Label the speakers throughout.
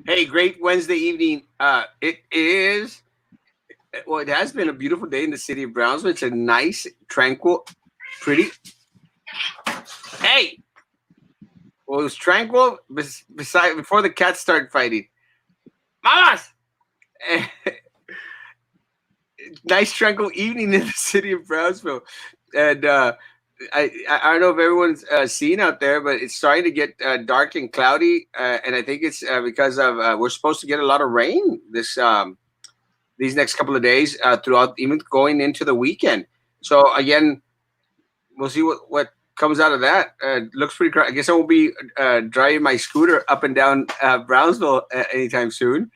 Speaker 1: Hey, great Wednesday evening. It is, well, it has been a beautiful day in the city of Brownsville. It's a nice, tranquil, pretty, hey, well, it was tranquil beside before the cats started fighting. Mamas! Nice, tranquil evening in the city of Brownsville. And I don't know if everyone's seen out there, but it's starting to get dark and cloudy. And I think it's because of we're supposed to get a lot of rain these next couple of days throughout, even going into the weekend. So again, we'll see what comes out of that. Looks pretty. I guess I won't be driving my scooter up and down Brownsville anytime soon.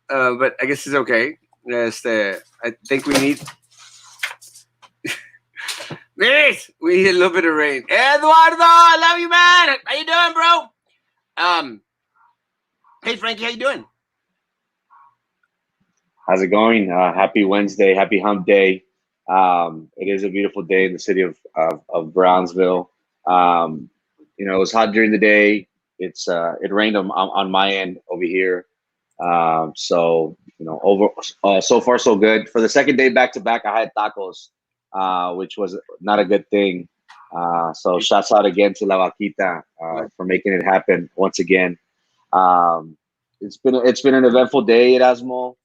Speaker 1: But I guess it's okay. I think we need this. We need a little bit of rain. Eduardo, I love you, man. How you doing, bro? Um, hey Frankie, how you doing?
Speaker 2: How's it going? Happy Wednesday, happy hump day. It is a beautiful day in the city of Brownsville. Um, it was hot during the day. It rained on my end over here. So far so good. For the second day back to back, I had tacos, which was not a good thing. So shouts out again to La Vaquita for making it happen once again. Um, it's been an eventful day, Erasmo.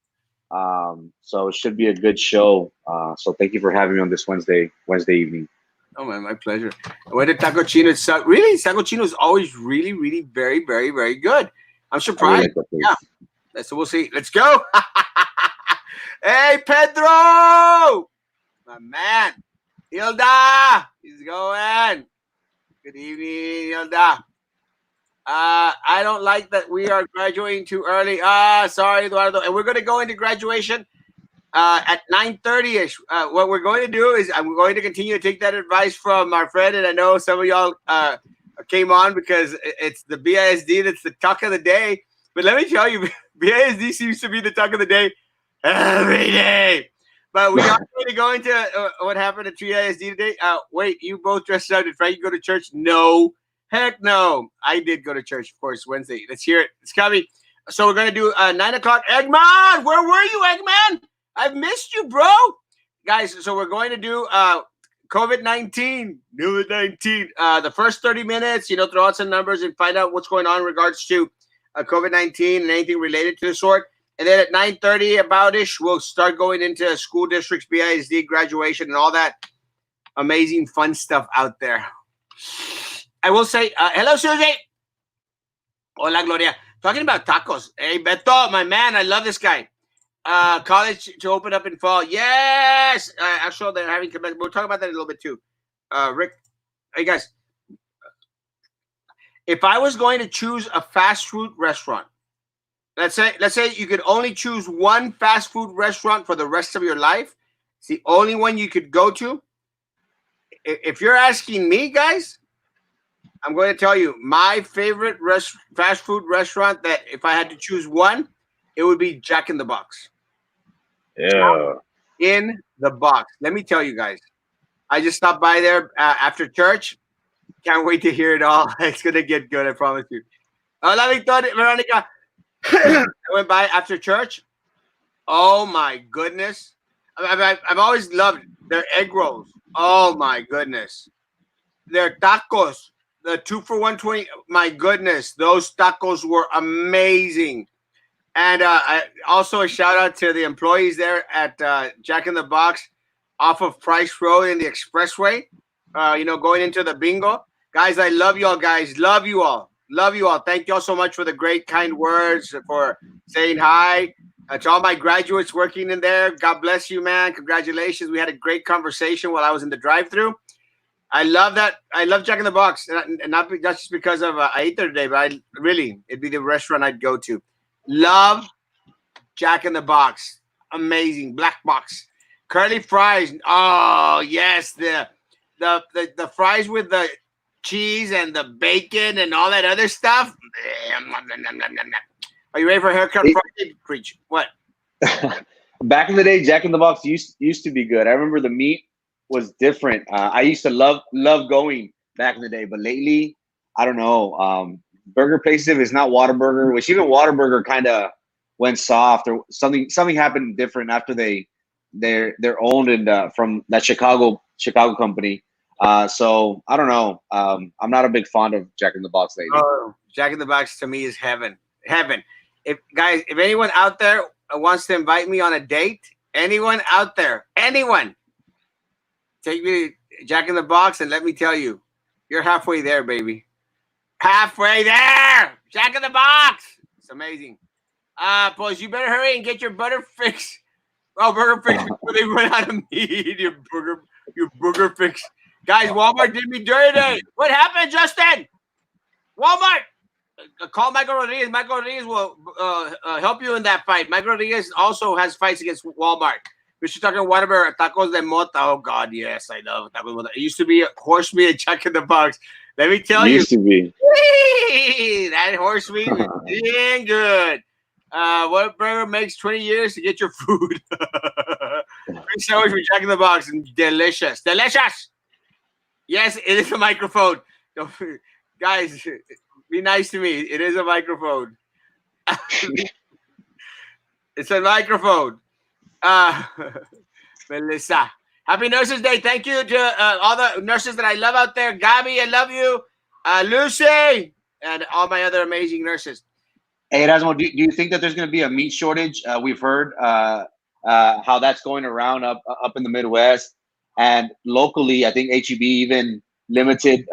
Speaker 2: So it should be a good show. So thank you for having me on this Wednesday evening.
Speaker 1: Oh man, my pleasure. I went to Taco Chino. Really, Taco Chino is always really, really, very, very, very good. I'm
Speaker 2: I really
Speaker 1: surprised.
Speaker 2: like that
Speaker 1: Yeah.
Speaker 2: place.
Speaker 1: So we'll see. Let's go. Hey, Pedro, my man. Hilda, he's going. Good evening, Hilda. I don't like that we are graduating too early. Sorry, Eduardo. And we're going to go into graduation at 9:30 ish. What we're going to do is I'm going to continue to take that advice from our friend, and I know some of y'all came on because it's the BISD that's the talk of the day. But let me tell you, BISD seems to be the talk of the day every day. But we are going to go into what happened at BISD today. Wait, you both dressed up. Did Frankie go to church? No. Heck no. I did go to church, of course, Wednesday. Let's hear it. It's coming. So we're going to do 9 o'clock. Eggman, where were you, Eggman? I've missed you, bro. Guys, so we're going to do COVID-19, COVID-19. The first 30 minutes, throw out some numbers and find out what's going on in regards to COVID-19 and anything related to the sort. And then at 9:30 about ish, we'll start going into school districts, BISD, graduation, and all that amazing fun stuff out there. I will say, hello, Susie. Hola, Gloria. Talking about tacos. Hey, Beto, my man, I love this guy. College to open up in fall. Yes. Actually, they're having. We'll talk about that in a little bit too. Rick, hey guys, if I was going to choose a fast food restaurant, let's say you could only choose one fast food restaurant for the rest of your life. It's the only one you could go to. If you're asking me, guys, I'm going to tell you my favorite fast food restaurant that if I had to choose one, it would be Jack in the Box.
Speaker 2: Yeah.
Speaker 1: In the Box. Let me tell you guys, I just stopped by there after church. Can't wait to hear it all. It's gonna get good, I promise you. Hola, Victoria, Veronica. I went by after church. Oh my goodness! I've always loved their egg rolls. Oh my goodness, their tacos, the 2 for 120. My goodness, those tacos were amazing. And also a shout out to the employees there at Jack in the Box off of Price Road in the Expressway. Going into the bingo. Guys, I love you all, guys. Love you all. Love you all. Thank you all so much for the great, kind words, for saying hi. To all my graduates working in there, God bless you, man. Congratulations. We had a great conversation while I was in the drive through. I love that. I love Jack in the Box. And not just because of I ate there today, but it'd be the restaurant I'd go to. Love Jack in the Box. Amazing. Black box. Curly fries. Oh, yes. The fries with the cheese and the bacon and all that other stuff. Are you ready for a haircut Friday? Preach. What?
Speaker 2: Back in the day, Jack in the Box used to be good. I remember the meat was different. I used to love going back in the day, but lately, I don't know. burger places, if it's not Whataburger, which even Whataburger kind of went soft, or something happened different after they're owned and from that Chicago company. So I don't know. I'm not a big fond of Jack in the Box lately.
Speaker 1: Oh, Jack in the Box to me is heaven. Heaven. If anyone out there wants to invite me on a date, anyone out there, anyone, take me to Jack in the Box and let me tell you, you're halfway there, baby. Halfway there. Jack in the Box. It's amazing. Pues you better hurry and get your butter fix. Oh, burger fix before they run out of meat. Your burger fix. Guys, Walmart did me dirty. What happened, Justin? Walmart. Call Michael Rodriguez. Michael Rodriguez will help you in that fight. Michael Rodriguez also has fights against Walmart. We should talk about whatever tacos de mota. Oh God, yes, I love tacos de mota. It used to be horse meat and Jack in the Box. Let me tell you,
Speaker 2: Used to be.
Speaker 1: that horse meat was dang good. What burger makes 20 years to get your food? Free sandwich with Jack in the Box and delicious. Yes, it is a microphone. Guys, be nice to me. It is a microphone. It's a microphone. Melissa. Happy Nurses Day. Thank you to all the nurses that I love out there. Gabby, I love you. Lucy, and all my other amazing nurses.
Speaker 2: Hey, Erasmo, do you think that there's going to be a meat shortage? We've heard how that's going around up in the Midwest, and locally, I think HEB even limited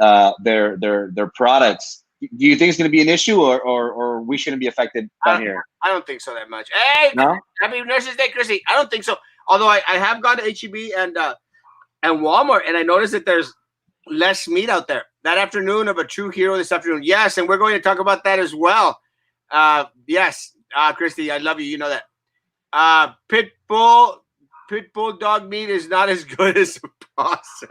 Speaker 2: their products. Do you think it's going to be an issue, or we shouldn't be affected down here?
Speaker 1: I don't think so that much. Hey,
Speaker 2: no?
Speaker 1: Happy Nurses Day, Chrissy. I don't think so. Although I have gone to HEB and Walmart, and I noticed that there's less meat out there. That afternoon of a true hero this afternoon. Yes, and we're going to talk about that as well. Yes, Christy, I love you. You know that. Pitbull dog meat is not as good as possum.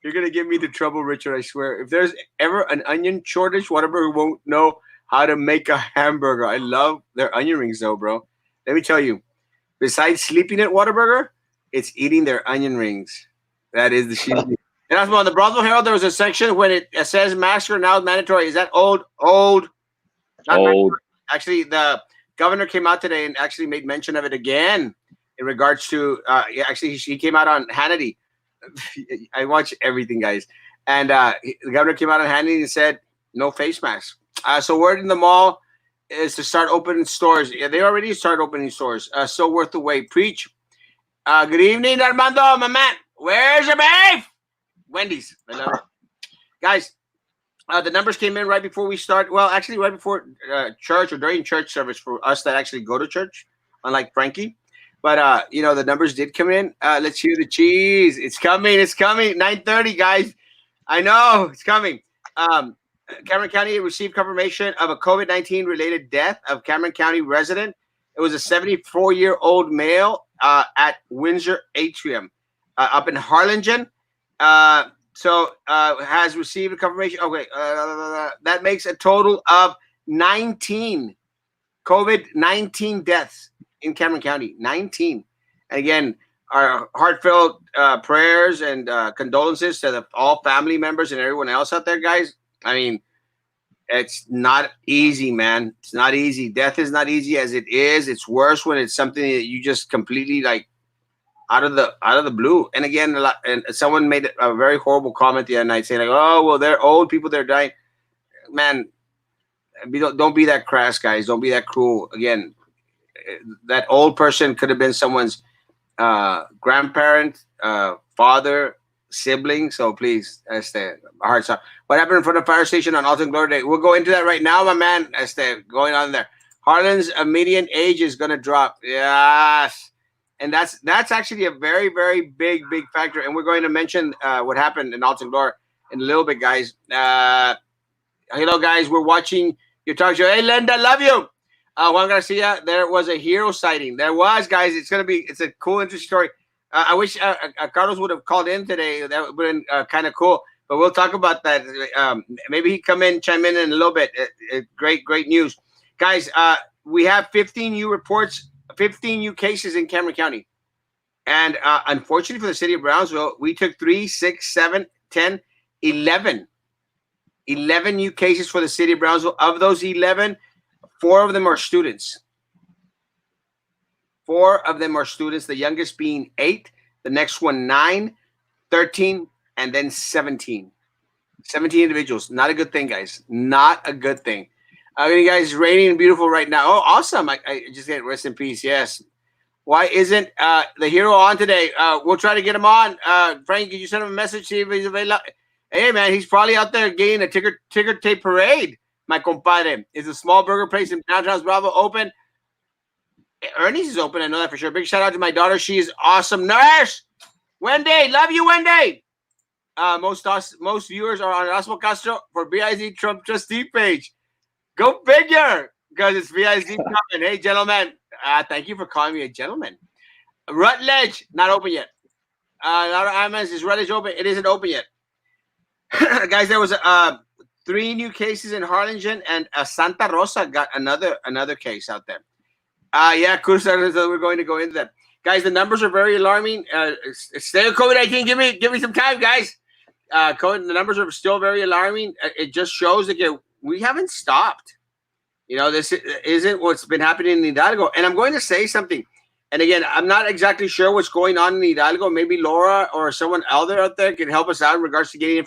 Speaker 1: You're going to give me the trouble, Richard, I swear. If there's ever an onion shortage, Whataburger won't know how to make a hamburger. I love their onion rings, though, bro. Let me tell you, besides sleeping at Whataburger, it's eating their onion rings. That is the shit. And that's on the Broadwell Herald, there was a section when it says masks are now mandatory. Is that old? Old. Actually, the governor came out today and actually made mention of it again in regards to, actually, he came out on Hannity. I watch everything, guys. And the governor came out on Hannity and said, no face masks. So word in the mall is to start opening stores. Yeah, they already started opening stores. So worth the wait. Preach. Good evening, Armando, my man. Where's your beef? Wendy's. I love it. Guys, the numbers came in right before we start. Well, actually, right before church or during church service for us that actually go to church, unlike Frankie. But, the numbers did come in. Let's hear the cheese. It's coming. It's coming. 9:30, guys. I know. It's coming. Cameron County received confirmation of a COVID-19 related death of Cameron County resident. It was a 74-year-old male at Windsor Atrium up in Harlingen. So has received a confirmation. Okay, that makes a total of 19 COVID-19 deaths in Cameron County. 19. And again, our heartfelt prayers and condolences to all family members and everyone else out there, guys. I mean, it's not easy, man. It's not easy. Death is not easy as it is. It's worse when it's something that you just completely like out of the blue. And again, and someone made a very horrible comment the other night saying like, "Oh, well, they're old people. They're dying." Man, don't be that crass, guys. Don't be that cruel. Again, that old person could have been someone's grandparent, father, sibling. So please, hearts out. What happened in front of the fire station on Alton Glory Day? We'll go into that right now, my man. Going on there. Harlan's median age is going to drop. Yes. And that's actually a very, very big factor. And we're going to mention what happened in Alton Glory in a little bit, guys. Hello, guys. We're watching your talk show. Hey, Linda, love you. Juan Garcia, there was a hero sighting. There was, guys. It's a cool, interesting story. I wish Carlos would have called in today. That would have been kind of cool. But we'll talk about that. Maybe he chime in a little bit. Great news. Guys, we have 15 new reports, 15 new cases in Cameron County. And unfortunately for the city of Brownsville, we took 3, 6, 7, 10, 11 11 new cases for the city of Brownsville. Of those 11, 4 of them are students. 4 of them are students, the youngest being 8, the next one 9, 13, and then 17. 17 individuals. Not a good thing, guys. Not a good thing. You guys, raining and beautiful right now. Oh, awesome. I just get rest in peace. Yes. Why isn't the hero on today? We'll try to get him on. Frank, can you send him a message? See if he's available. Hey, man, he's probably out there getting a ticker tape parade. My compadre. Is a small burger place in downtown Bravo open? Ernie's is open. I know that for sure. Big shout out to my daughter. She is awesome. Nurse Wendy. Love you, Wendy. Most viewers are on Erasmo Castro for BIZ Trump trustee page. Go figure, because it's BIZ Trump. And hey, gentlemen, thank you for calling me a gentleman. Rutledge, not open yet. Is Rutledge open? It isn't open yet. Guys, there was 3 new cases in Harlingen, and Santa Rosa got another case out there. Yeah, we're going to go into that. Guys, the numbers are very alarming. Stay with COVID-19. Give me some time, guys. The numbers are still very alarming. It just shows that we haven't stopped. This isn't what's been happening in Hidalgo. And I'm going to say something. And again, I'm not exactly sure what's going on in Hidalgo. Maybe Laura or someone out there can help us out in regards to getting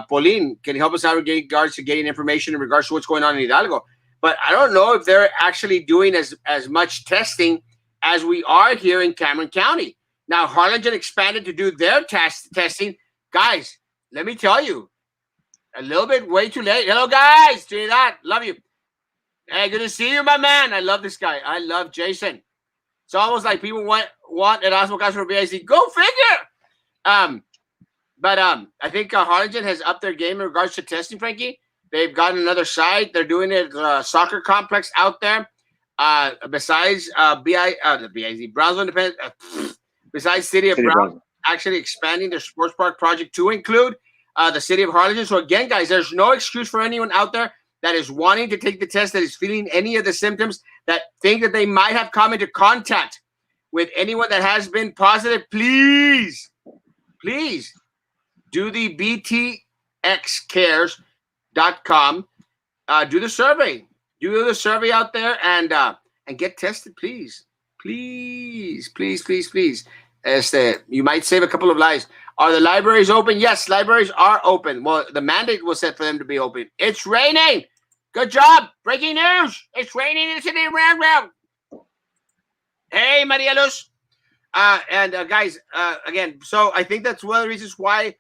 Speaker 1: Pauline can help us out in regards to getting information in regards to what's going on in Hidalgo. But I don't know if they're actually doing as much testing as we are here in Cameron County. Now, Harlingen expanded to do their testing. Guys, let me tell you, a little bit way too late. Hello, guys. Trinidad, love you. Hey, good to see you, my man. I love this guy. I love Jason. It's almost like people want Erasmo Castro for BIC. Go figure. But I think Harlingen has upped their game in regards to testing, Frankie. They've gotten another site. They're doing it soccer complex out there. Besides the BIZ, Brownsville Independent, besides City of Brownsville, actually expanding their sports park project to include the city of Harlingen. So again, guys, there's no excuse for anyone out there that is wanting to take the test, that is feeling any of the symptoms, that think that they might have come into contact with anyone that has been positive. Please do the btxcares.com. Do the survey. Do the survey out there and get tested, please. Please. You might save a couple of lives. Are the libraries open? Yes, libraries are open. Well, the mandate was set for them to be open. It's raining. Good job. Breaking news. It's raining in the city of Round. Hey, Maria Luz. Guys, again, so I think that's one of the reasons why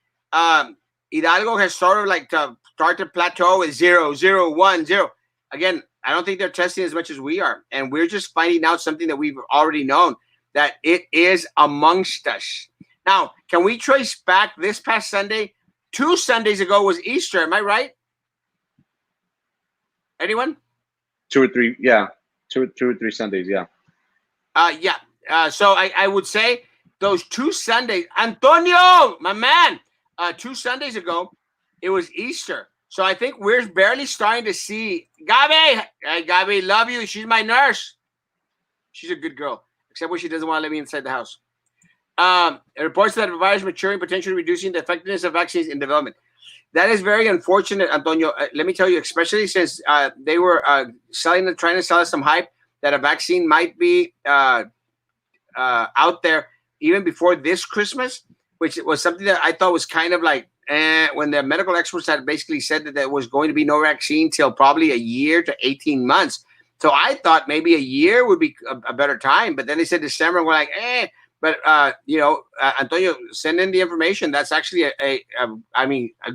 Speaker 1: Hidalgo has sort of like to start to plateau with 0, 0, 1, 0. Again, I don't think they're testing as much as we are. And we're just finding out something that we've already known, that it is amongst us. Now, can we trace back this past Sunday? 2 Sundays ago was Easter. Am I right? Anyone?
Speaker 2: 2 or 3, yeah. 2 or 3 Sundays, yeah.
Speaker 1: So I would say those 2 Sundays, Antonio, my man, 2 Sundays ago, it was Easter. So I think we're barely starting to see Gabi. Hey, Gabi, love you. She's my nurse. She's a good girl, except when she doesn't want to let me inside the house. It reports that the virus maturing, potentially reducing the effectiveness of vaccines in development. That is very unfortunate, Antonio. Let me tell you, especially since they were trying to sell us some hype that a vaccine might be out there even before this Christmas, which was something that I thought was kind of like, when the medical experts had basically said that there was going to be no vaccine till probably a year to 18 months. So I thought maybe a year would be a better time, but then they said December, and we're like, But Antonio, send in the information. That's actually a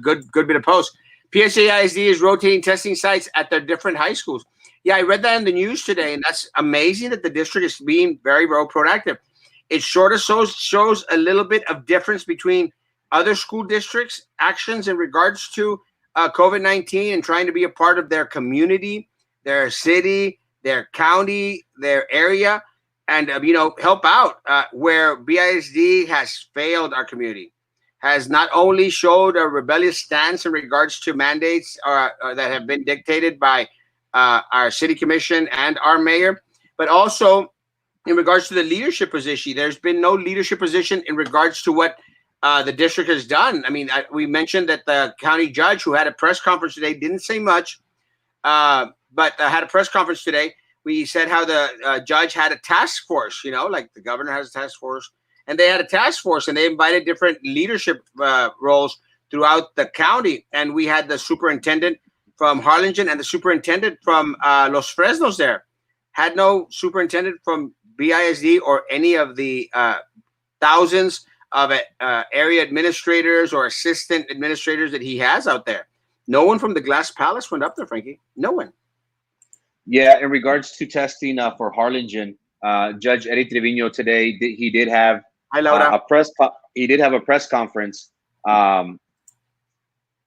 Speaker 1: good bit of post. PSAISD is rotating testing sites at their different high schools. Yeah, I read that in the news today, and that's amazing that the district is being very, very proactive. It sort of shows a little bit of difference between other school districts' actions in regards to COVID-19 and trying to be a part of their community, their city, their county, their area, and help out where BISD has failed our community, has not only showed a rebellious stance in regards to mandates that have been dictated by our city commission and our mayor, but also in regards to the leadership position. There's been no leadership position in regards to what the district has done. I mean, we mentioned that the county judge who had a press conference today didn't say much, but had a press conference today. We said how the judge had a task force, like the governor has a task force, and they had a task force, and they invited different leadership roles throughout the county. And we had the superintendent from Harlingen and the superintendent from Los Fresnos there. Had no superintendent from BISD or any of the thousands of area administrators or assistant administrators that he has out there. No one from the Glass Palace went up there, Frankie. No one.
Speaker 2: Yeah, in regards to testing for Harlingen, Judge Eddie Trevino today he did have
Speaker 1: Hi, Laura.
Speaker 2: he did have a press conference, and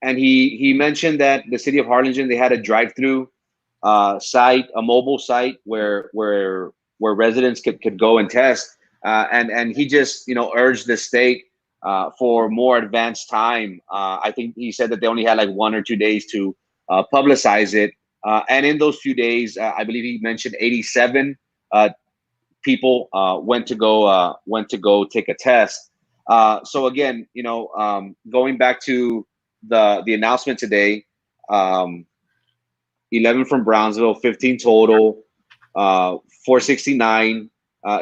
Speaker 2: he mentioned that the city of Harlingen, they had a drive-through site, a mobile site where residents could go and test, and he just urged the state for more advanced time. I think he said that they only had like 1 or 2 days to publicize it. And in those few days, I believe he mentioned 87 people went to go take a test. So again, going back to the announcement today, 11 from Brownsville, 15 total, 469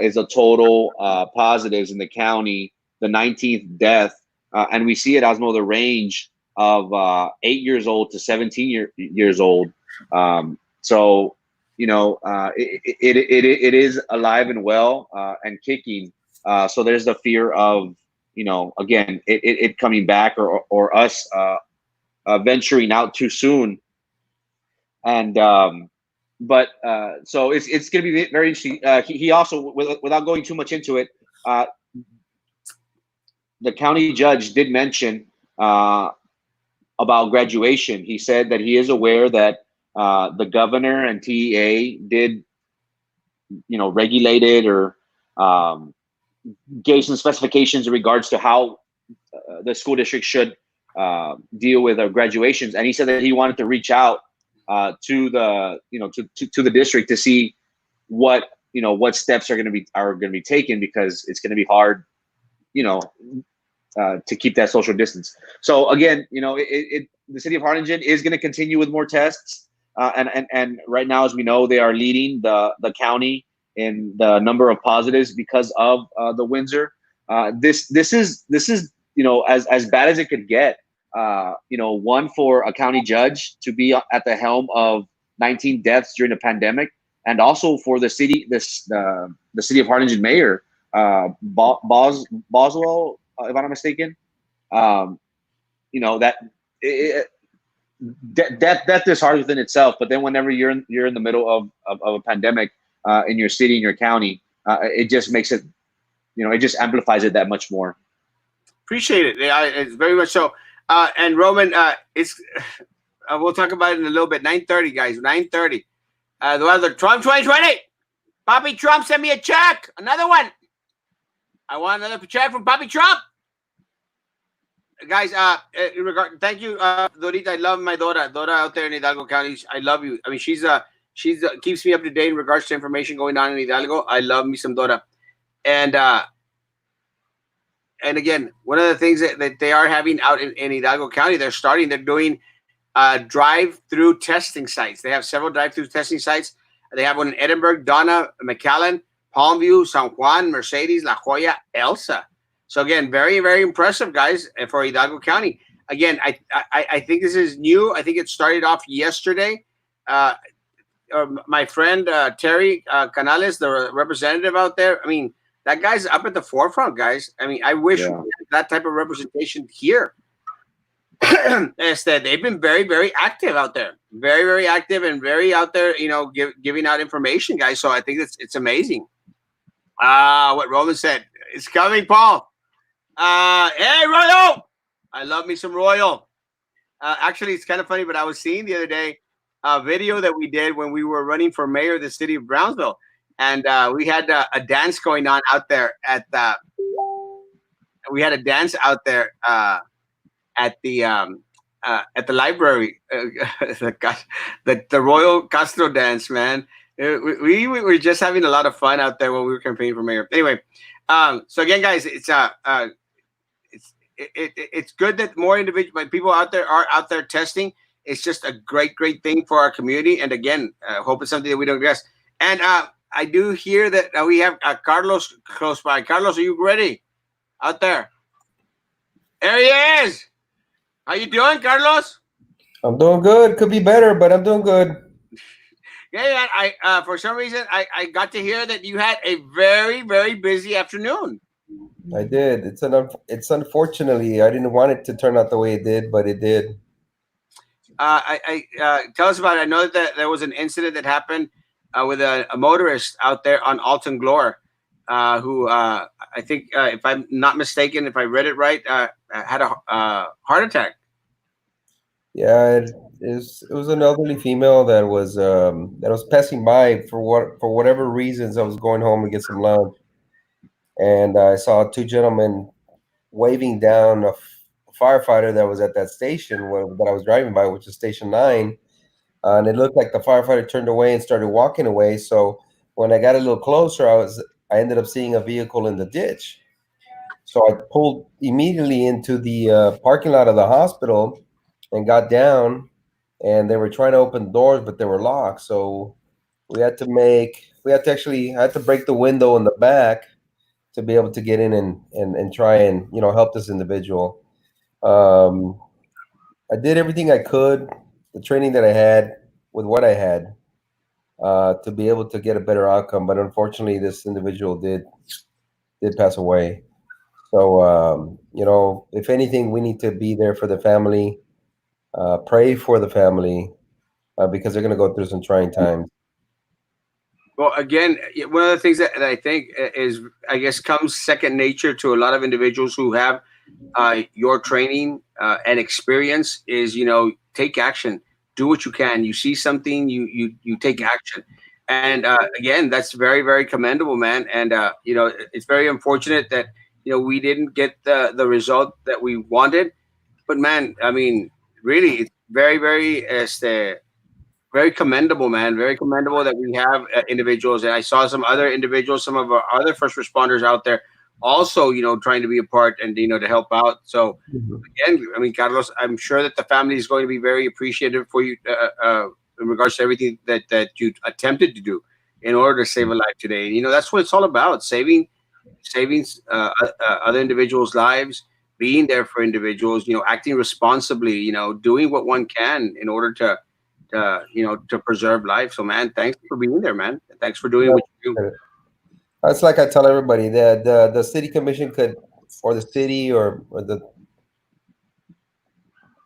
Speaker 2: is a total positives in the county, the 19th death, and we see it, Osmo, the range of 8 years old to 17 years old. So it is alive and well and kicking. So there's the fear of again it coming back or us venturing out too soon. And but so it's going to be very interesting. He also, without going too much into it, the county judge did mention about graduation. He said that he is aware that the governor and TEA did, regulated or gave some specifications in regards to how the school district should deal with graduations. And he said that he wanted to reach out to the, to the district to see what steps are going to be taken, because it's going to be hard, to keep that social distance. So again, the city of Harlingen is going to continue with more tests, and right now, as we know, they are leading the county in the number of positives because of the Windsor. This is as bad as it could get. One, for a county judge to be at the helm of 19 deaths during the pandemic, and also for the city, the city of Harlingen mayor, Boswell, if I'm not mistaken, that death is hard within itself. But then whenever you're in the middle of a pandemic in your city, in your county, it just makes it, it just amplifies it that much more.
Speaker 1: Appreciate it. Yeah, it's very much so. And Roman, it's we'll talk about it in a little bit. 9:30, guys. 9:30. The weather. Trump 2020. Papi Trump sent me a check. Another one. I want another check from Papi Trump. Guys, thank you, Dorita. I love my Dora. Dora out there in Hidalgo County. I love you. I mean, she's keeps me up to date in regards to information going on in Hidalgo. I love me some Dora. And again, one of the things that they are having out in Hidalgo County, they're doing drive-through testing sites. They have several drive-through testing sites. They have one in Edinburgh, Donna, McAllen, Palmview, San Juan, Mercedes, La Joya, Elsa. So again, very, very impressive, guys, for Hidalgo County. Again, I think this is new. I think it started off yesterday. My friend Terry Canales, the representative out there, I mean, that guy's up at the forefront, guys. I mean, I wish we had that type of representation here. They've been very, very active out there. Very, very active and very out there, giving out information, guys. So I think it's amazing. What Roman said. It's coming, Paul. Hey, Royal! I love me some Royal. Actually, it's kind of funny, but I was seeing the other day a video that we did when we were running for mayor of the city of Brownsville. And we had a dance going on out there we had a dance out there at the library, the Royal Castro dance, man. We were just having a lot of fun out there when we were campaigning for mayor. Anyway, so again, guys, it's good that more individual people out there are out there testing. It's just a great thing for our community. And again, hope it's something that we don't guess. And I do hear that we have Carlos close by. Carlos, are you ready out there? There he is. How you doing, Carlos?
Speaker 3: I'm doing good. Could be better, but I'm doing good.
Speaker 1: Yeah, I for some reason I got to hear that you had a very busy afternoon.
Speaker 3: I did. It's unfortunately I didn't want it to turn out the way it did, but it did.
Speaker 1: Tell us about it. I know that there was an incident that happened with a motorist out there on Alton Glore, who I think, if I'm not mistaken, if I read it right, had a heart attack.
Speaker 3: Yeah, it was an elderly female that was passing by for whatever reasons. I was going home to get some lunch, and I saw two gentlemen waving down a firefighter that was at that station that I was driving by, which is Station 9. And it looked like the firefighter turned away and started walking away. So when I got a little closer, I ended up seeing a vehicle in the ditch. So I pulled immediately into the parking lot of the hospital and got down, and they were trying to open doors, but they were locked. So I had to break the window in the back to be able to get in and try and help this individual. Um, I did everything I could, the training that I had with what I had, to be able to get a better outcome. But unfortunately, this individual did pass away. So if anything, we need to be there for the family, pray for the family, because they're going to go through some trying times.
Speaker 1: Well, again, one of the things that I think is, I guess, comes second nature to a lot of individuals who have your training and experience is, take action, do what you can. You see something, you take action. And again, that's very commendable, man. And it's very unfortunate that we didn't get the result that we wanted. But man, I mean, really, it's very very commendable, man. Very commendable that we have individuals. And I saw some other individuals, some of our other first responders out there, also, trying to be a part and to help out. So
Speaker 3: Mhm.
Speaker 1: again, I mean, Carlos, I'm sure that the family is going to be very appreciative for you in regards to everything that you attempted to do in order to save a life today. And that's what it's all about: saving other individuals' lives, being there for individuals, acting responsibly, doing what one can in order to preserve life. So, man, thanks for being there, man. Thanks for doing what you do.
Speaker 3: It's like I tell everybody that the city commission could, or the city, or the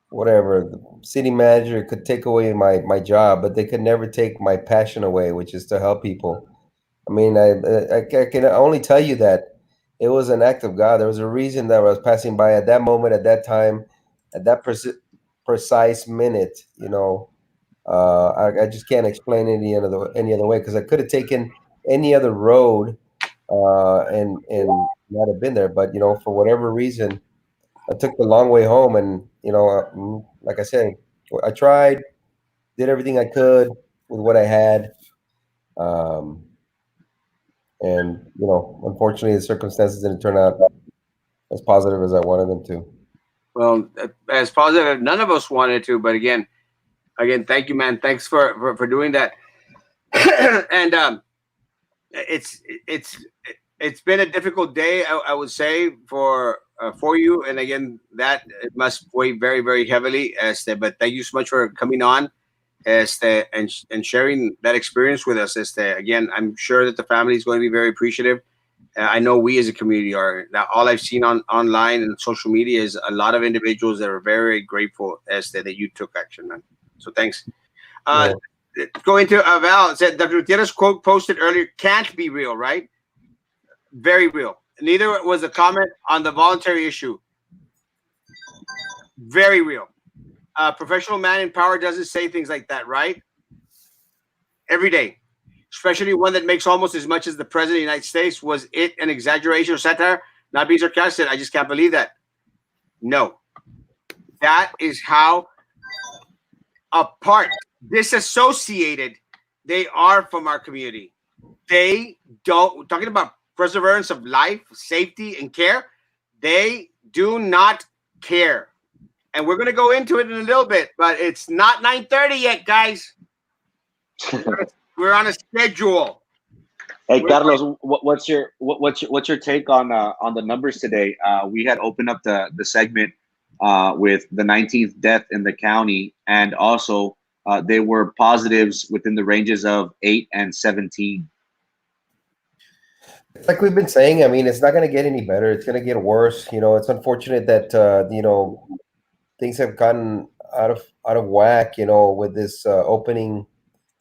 Speaker 3: whatever, the city manager could take away my job, but they could never take my passion away, which is to help people. I mean, I can only tell you that it was an act of God. There was a reason that I was passing by at that moment, at that time, at that precise minute. I just can't explain it any other way, because I could have taken any other road, and not have been there. But for whatever reason, I took the long way home, and like I said, I tried, did everything I could with what I had. Um, and unfortunately, the circumstances didn't turn out as positive as I wanted them to.
Speaker 1: Well, as positive, none of us wanted to, but again, thank you, man. Thanks for doing that. And it's it's it's been a difficult day, I would say, for you. And again, that it must weigh very heavily. But thank you so much for coming on, and sharing that experience with us. Again, I'm sure that the family is going to be very appreciative. I know we as a community are. Now, all I've seen online and social media is a lot of individuals that are very grateful that you took action, man. So thanks. Uh,
Speaker 3: Yeah.
Speaker 1: Going to Val, said Dr. Gutierrez quote posted earlier can't be real, right? Very real. Neither was a comment on the voluntary issue. Very real. A professional man in power doesn't say things like that, right? Every day. Especially one that makes almost as much as the president of the United States. Was it an exaggeration or satire? Not being sarcastic. I just can't believe that. No. That is how apart, disassociated they are from our community. They don't, talking about perseverance of life, safety, and care, they do not care. And we're going to go into it in a little bit, but it's not 9:30 yet, guys. We're on a schedule.
Speaker 2: Hey
Speaker 1: We're
Speaker 2: Carlos, what's your take on the numbers today? We had opened up the segment with the 19th death in the county, and also they were positives within the ranges of 8 and 17.
Speaker 3: Like we've been saying, I mean, it's not going to get any better. It's going to get worse. It's unfortunate that things have gotten out of whack. With this opening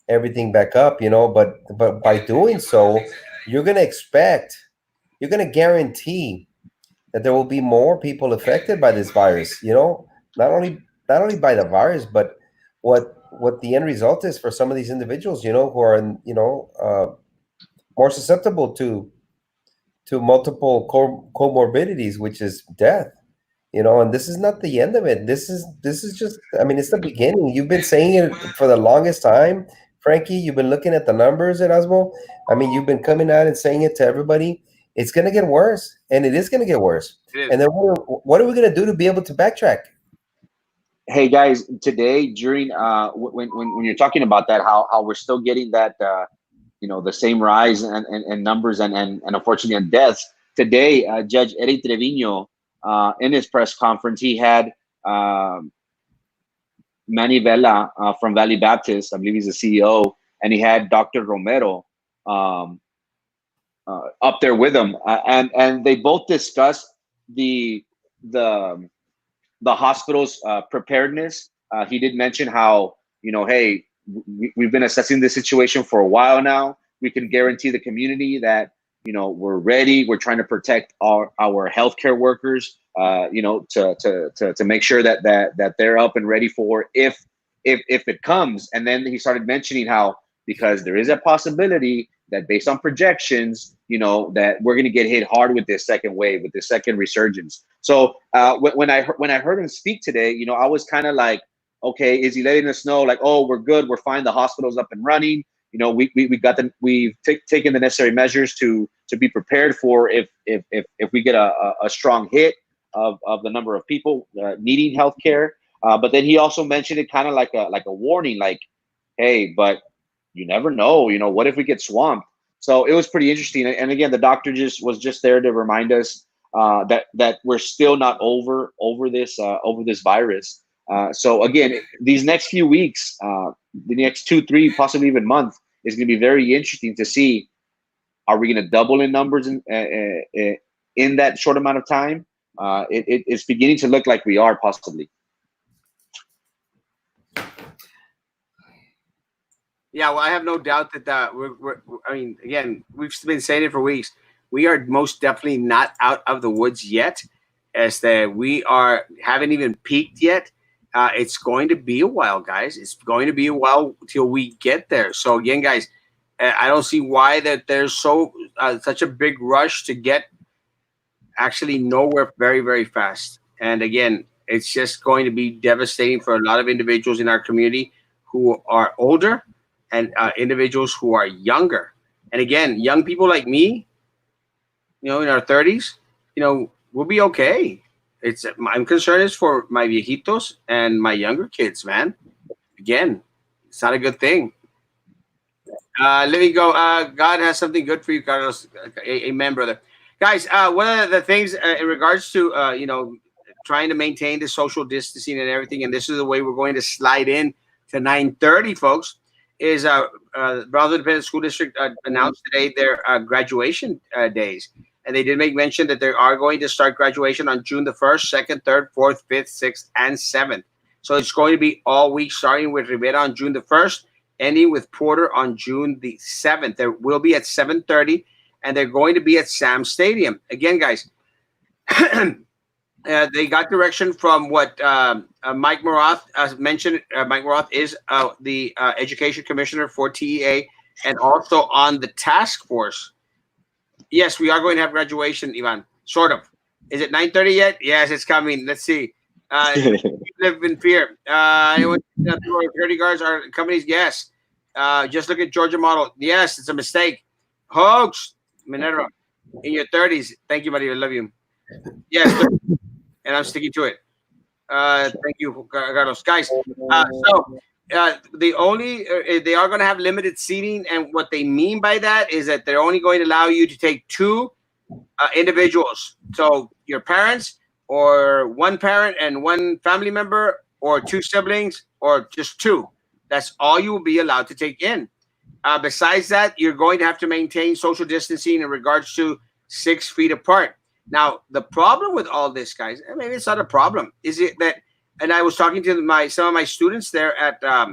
Speaker 3: everything back up. But by doing so, you're going to you're going to guarantee that there will be more people affected by this virus. Not only by the virus, but what the end result is for some of these individuals. Who are more susceptible to multiple comorbidities, which is death. And this is not the end of it. This is just, I mean, it's the beginning. You've been saying it for the longest time, Frankie. You've been looking at the numbers, Erasmo. I mean, you've been coming out and saying it to everybody. It's going to get worse, and it is going to get worse. And then what are we going to do to be able to backtrack?
Speaker 2: Hey guys, today during when you're talking about that, how we're still getting that the same rise and numbers and unfortunately on deaths. Today, Judge Eric Trevino, in his press conference, he had Manny Vela from Valley Baptist, I believe he's the CEO, and he had Dr. Romero um, up there with him, and they both discussed the the the hospital's preparedness. He did mention how, hey, we've been assessing this situation for a while now. We can guarantee the community that, we're ready. We're trying to protect our healthcare workers, to make sure that they're up and ready for if it comes. And then he started mentioning how, because there is a possibility that based on projections, that we're going to get hit hard with this second wave, with this second resurgence. So when I heard him speak today, I was kind of like, okay, is he letting us know like, oh, we're good, we're fine, the hospital's up and running? We've taken the necessary measures to be prepared for if we get a strong hit of the number of people needing healthcare. But then he also mentioned it kind of like a warning, like, hey, but you never know, what if we get swamped? So it was pretty interesting. And again, the doctor was just there to remind us that we're still not over this virus. So again, these next few weeks, the next 2, 3, possibly even month, is going to be very interesting to see. Are we going to double in numbers in that short amount of time? It's beginning to look like we are possibly.
Speaker 1: Yeah, well, I have no doubt that I mean, again, we've been saying it for weeks. We are most definitely not out of the woods yet, as that we haven't even peaked yet. It's going to be a while, guys. It's going to be a while till we get there. So again, guys, I don't see why that there's such a big rush to get actually nowhere very, very fast. And again, it's just going to be devastating for a lot of individuals in our community who are older and individuals who are younger. And again, young people like me, in our 30s, we'll be okay. I'm concerned is for my viejitos and my younger kids, man. Again, it's not a good thing. Let me go. God has something good for you, Carlos. Amen, brother. Guys, one of the things in regards to trying to maintain the social distancing and everything, and this is the way we're going to slide in to 9:30, folks. Is Brownsville Independent School District announced today their graduation days, and they did make mention that they are going to start graduation on June the 1st, 2nd, 3rd, 4th, 5th, 6th, and 7th. So it's going to be all week, starting with Rivera on June the 1st, ending with Porter on June the 7th. There will be at 7:30, and they're going to be at Sam Stadium. Again, guys, they got direction from what Mike Morath mentioned. Mike Morath is the education commissioner for TEA and also on the task force. Yes, we are going to have graduation, Ivan. Sort of. Is it 9:30 yet? Yes, it's coming. Let's see. Live in fear. Anyone, security guards are companies? Yes. Just look at Georgia model. Yes, it's a mistake. Hoax. Minero. In your 30s. Thank you, buddy. I love you. Yes. and I'm sticking to it. Thank you, Carlos. Guys, the only they are going to have limited seating, and what they mean by that is that they're only going to allow you to take two individuals. So your parents, or one parent and one family member, or two siblings, or just two. That's all you will be allowed to take in. Besides that, you're going to have to maintain social distancing in regards to 6 feet apart. Now, the problem with all this, guys, and maybe it's not a problem, is it that? And I was talking to some of my students there at Jack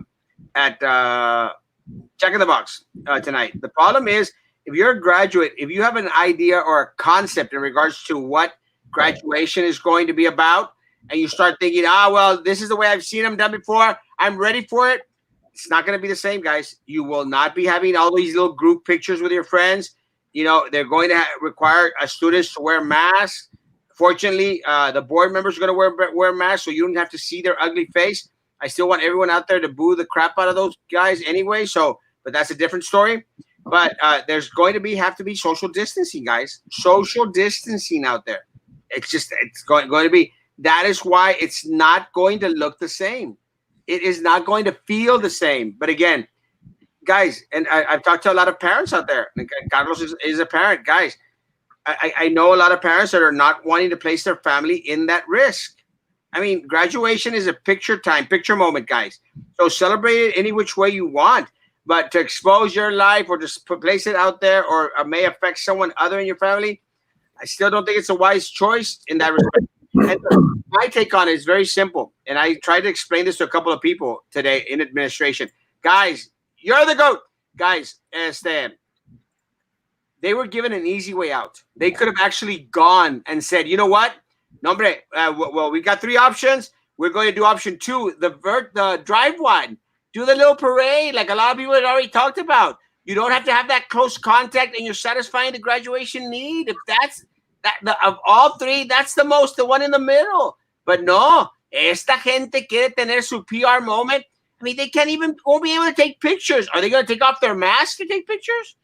Speaker 1: in the Box tonight. The problem is, if you're a graduate, if you have an idea or a concept in regards to what graduation is going to be about, and you start thinking, well, this is the way I've seen them done before, I'm ready for it. It's not going to be the same, guys. You will not be having all these little group pictures with your friends. They're going to require students to wear masks. Fortunately, the board members are going to wear masks, so you don't have to see their ugly face. I still want everyone out there to boo the crap out of those guys anyway. But that's a different story. But there's going to have to be social distancing, guys. Social distancing out there. It's going to be. That is why it's not going to look the same. It is not going to feel the same. But again, guys, and I've talked to a lot of parents out there. Carlos is a parent, guys. I know a lot of parents that are not wanting to place their family in that risk. I mean, graduation is a picture moment, guys. So celebrate it any which way you want. But to expose your life or just place it out there, or may affect someone other in your family, I still don't think it's a wise choice in that respect. And my take on it is very simple. And I tried to explain this to a couple of people today in administration. Guys, you're the GOAT. Guys, they were given an easy way out. They could have actually gone and said, you know what? Nombre, well, we got three options. We're going to do option 2, the drive one. Do the little parade like a lot of people had already talked about. You don't have to have that close contact, and you're satisfying the graduation need. If that's of all three, that's the one in the middle. But no, esta gente quiere tener su PR moment. I mean, won't be able to take pictures. Are they going to take off their masks to take pictures?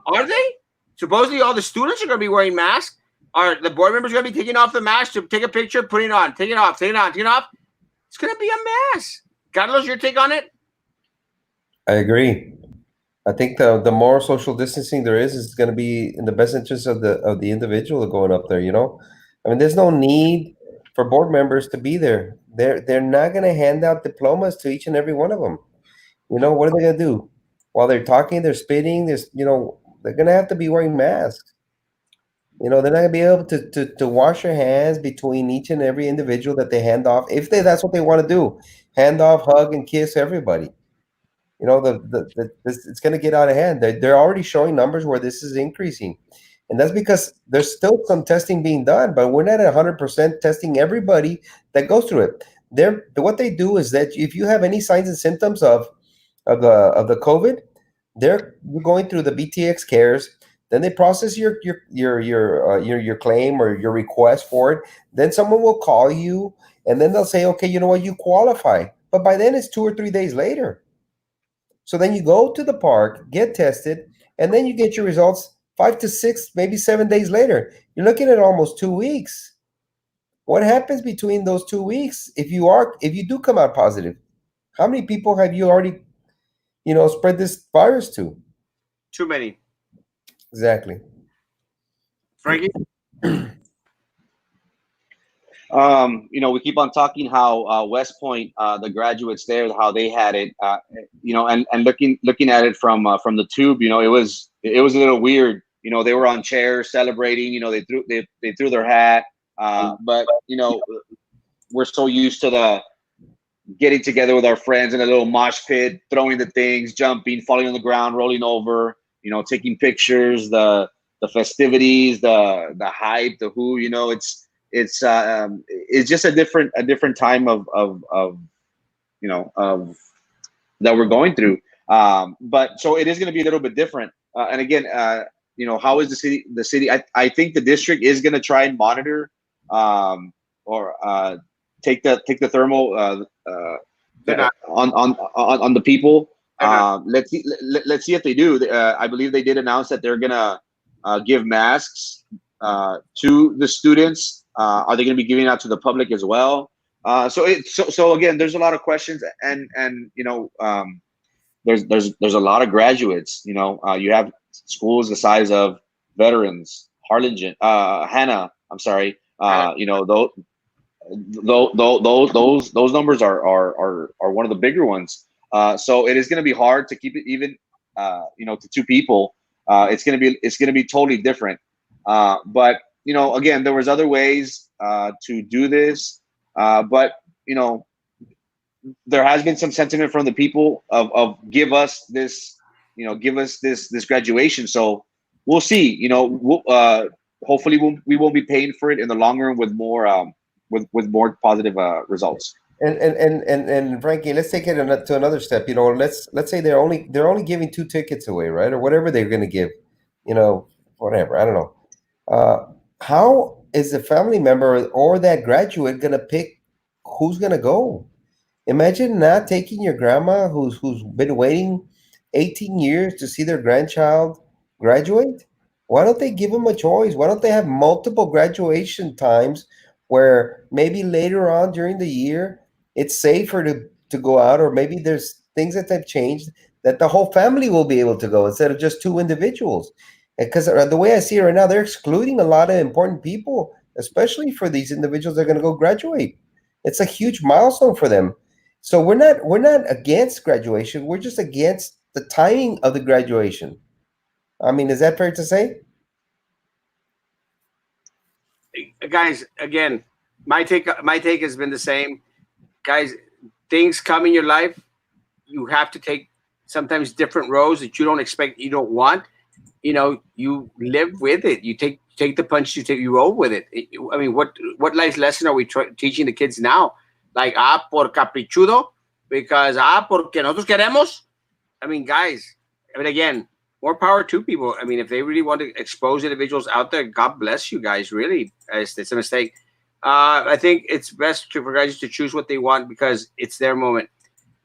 Speaker 1: Are they? Supposedly all the students are going to be wearing masks. Are the board members going to be taking off the mask to take a picture, putting it on, take it off, take it on, take it off? It's going to be a mess. Carlos, your take on it?
Speaker 3: I agree. I think the more social distancing there is going to be in the best interest of the individual going up there. I mean, there's no need for board members to be there. They're not going to hand out diplomas to each and every one of them. What are they going to do while they're talking? They're spitting. They're going to have to be wearing masks. They're not going to be able to wash their hands between each and every individual that they hand off. That's what they want to do, hand off, hug, and kiss everybody. It's going to get out of hand. They're already showing numbers where this is increasing, and that's because there's still some testing being done, but we're not at 100% testing everybody that goes through it. What they do is that if you have any signs and symptoms of the COVID, you're going through the BTX cares. Then they process your claim or your request for it. Then someone will call you, and then they'll say, okay, you know what, you qualify. But by then it's 2 or 3 days later. So then you go to the park, get tested, and then you get your results 5 to 6, maybe 7 days later. You're looking at almost 2 weeks. What happens between those 2 weeks if you do come out positive? How many people have you already, spread this virus to?
Speaker 1: Too many.
Speaker 3: Exactly.
Speaker 1: Frankie?
Speaker 2: We keep on talking how West Point, the graduates there, how they had it, and looking at it from the tube, it was a little weird. They were on chairs celebrating. They threw their hat, but we're so used to the getting together with our friends in a little mosh pit, throwing the things, jumping, falling on the ground, rolling over, taking pictures, the festivities, the hype, the who, it's just a different time of that we're going through. But so it is going to be a little bit different. And again, how is the city? I think the district is going to try and monitor or take the thermal on the people. Let's see if they do. I believe they did announce that they're gonna give masks to the students Are they going to be giving out to the public as well? So again, there's a lot of questions, and there's a lot of graduates. You have schools the size of Veterans, Harlingen, Hannah. I'm sorry. Those numbers are one of the bigger ones. So it is going to be hard to keep it even, to two people. It's going to be totally different. But again, there was other ways to do this. But you know, there has been some sentiment from the people of give us this graduation. So we'll see. Hopefully we won't be paying for it in the long run with more with more positive results.
Speaker 3: And Frankie, let's take it to another step. Let's say they're only giving 2 tickets away, right, or whatever they're going to give. Whatever. I don't know. How is the family member or that graduate going to pick who's going to go? Imagine not taking your grandma who's been waiting 18 years to see their grandchild graduate. Why don't they give them a choice? Why don't they have multiple graduation times where maybe later on during the year it's safer to go out, or maybe there's things that have changed that the whole family will be able to go instead of just two individuals. Because the way I see it right now, they're excluding a lot of important people, especially for these individuals that are going to go graduate. It's a huge milestone for them. So we're not against graduation. We're just against the timing of the graduation. I mean, is that fair to say?
Speaker 1: Guys, again, my take has been the same. Guys, things come in your life. You have to take sometimes different roads that you don't expect, you don't want. You live with it. You take the punch. You roll with it. I mean, what life lesson are we teaching the kids now? Like, por caprichudo, because porque nosotros queremos. I mean, guys. I mean, again, more power to people. I mean, if they really want to expose individuals out there, God bless you guys. Really, it's a mistake. I think it's best for guys to choose what they want because it's their moment.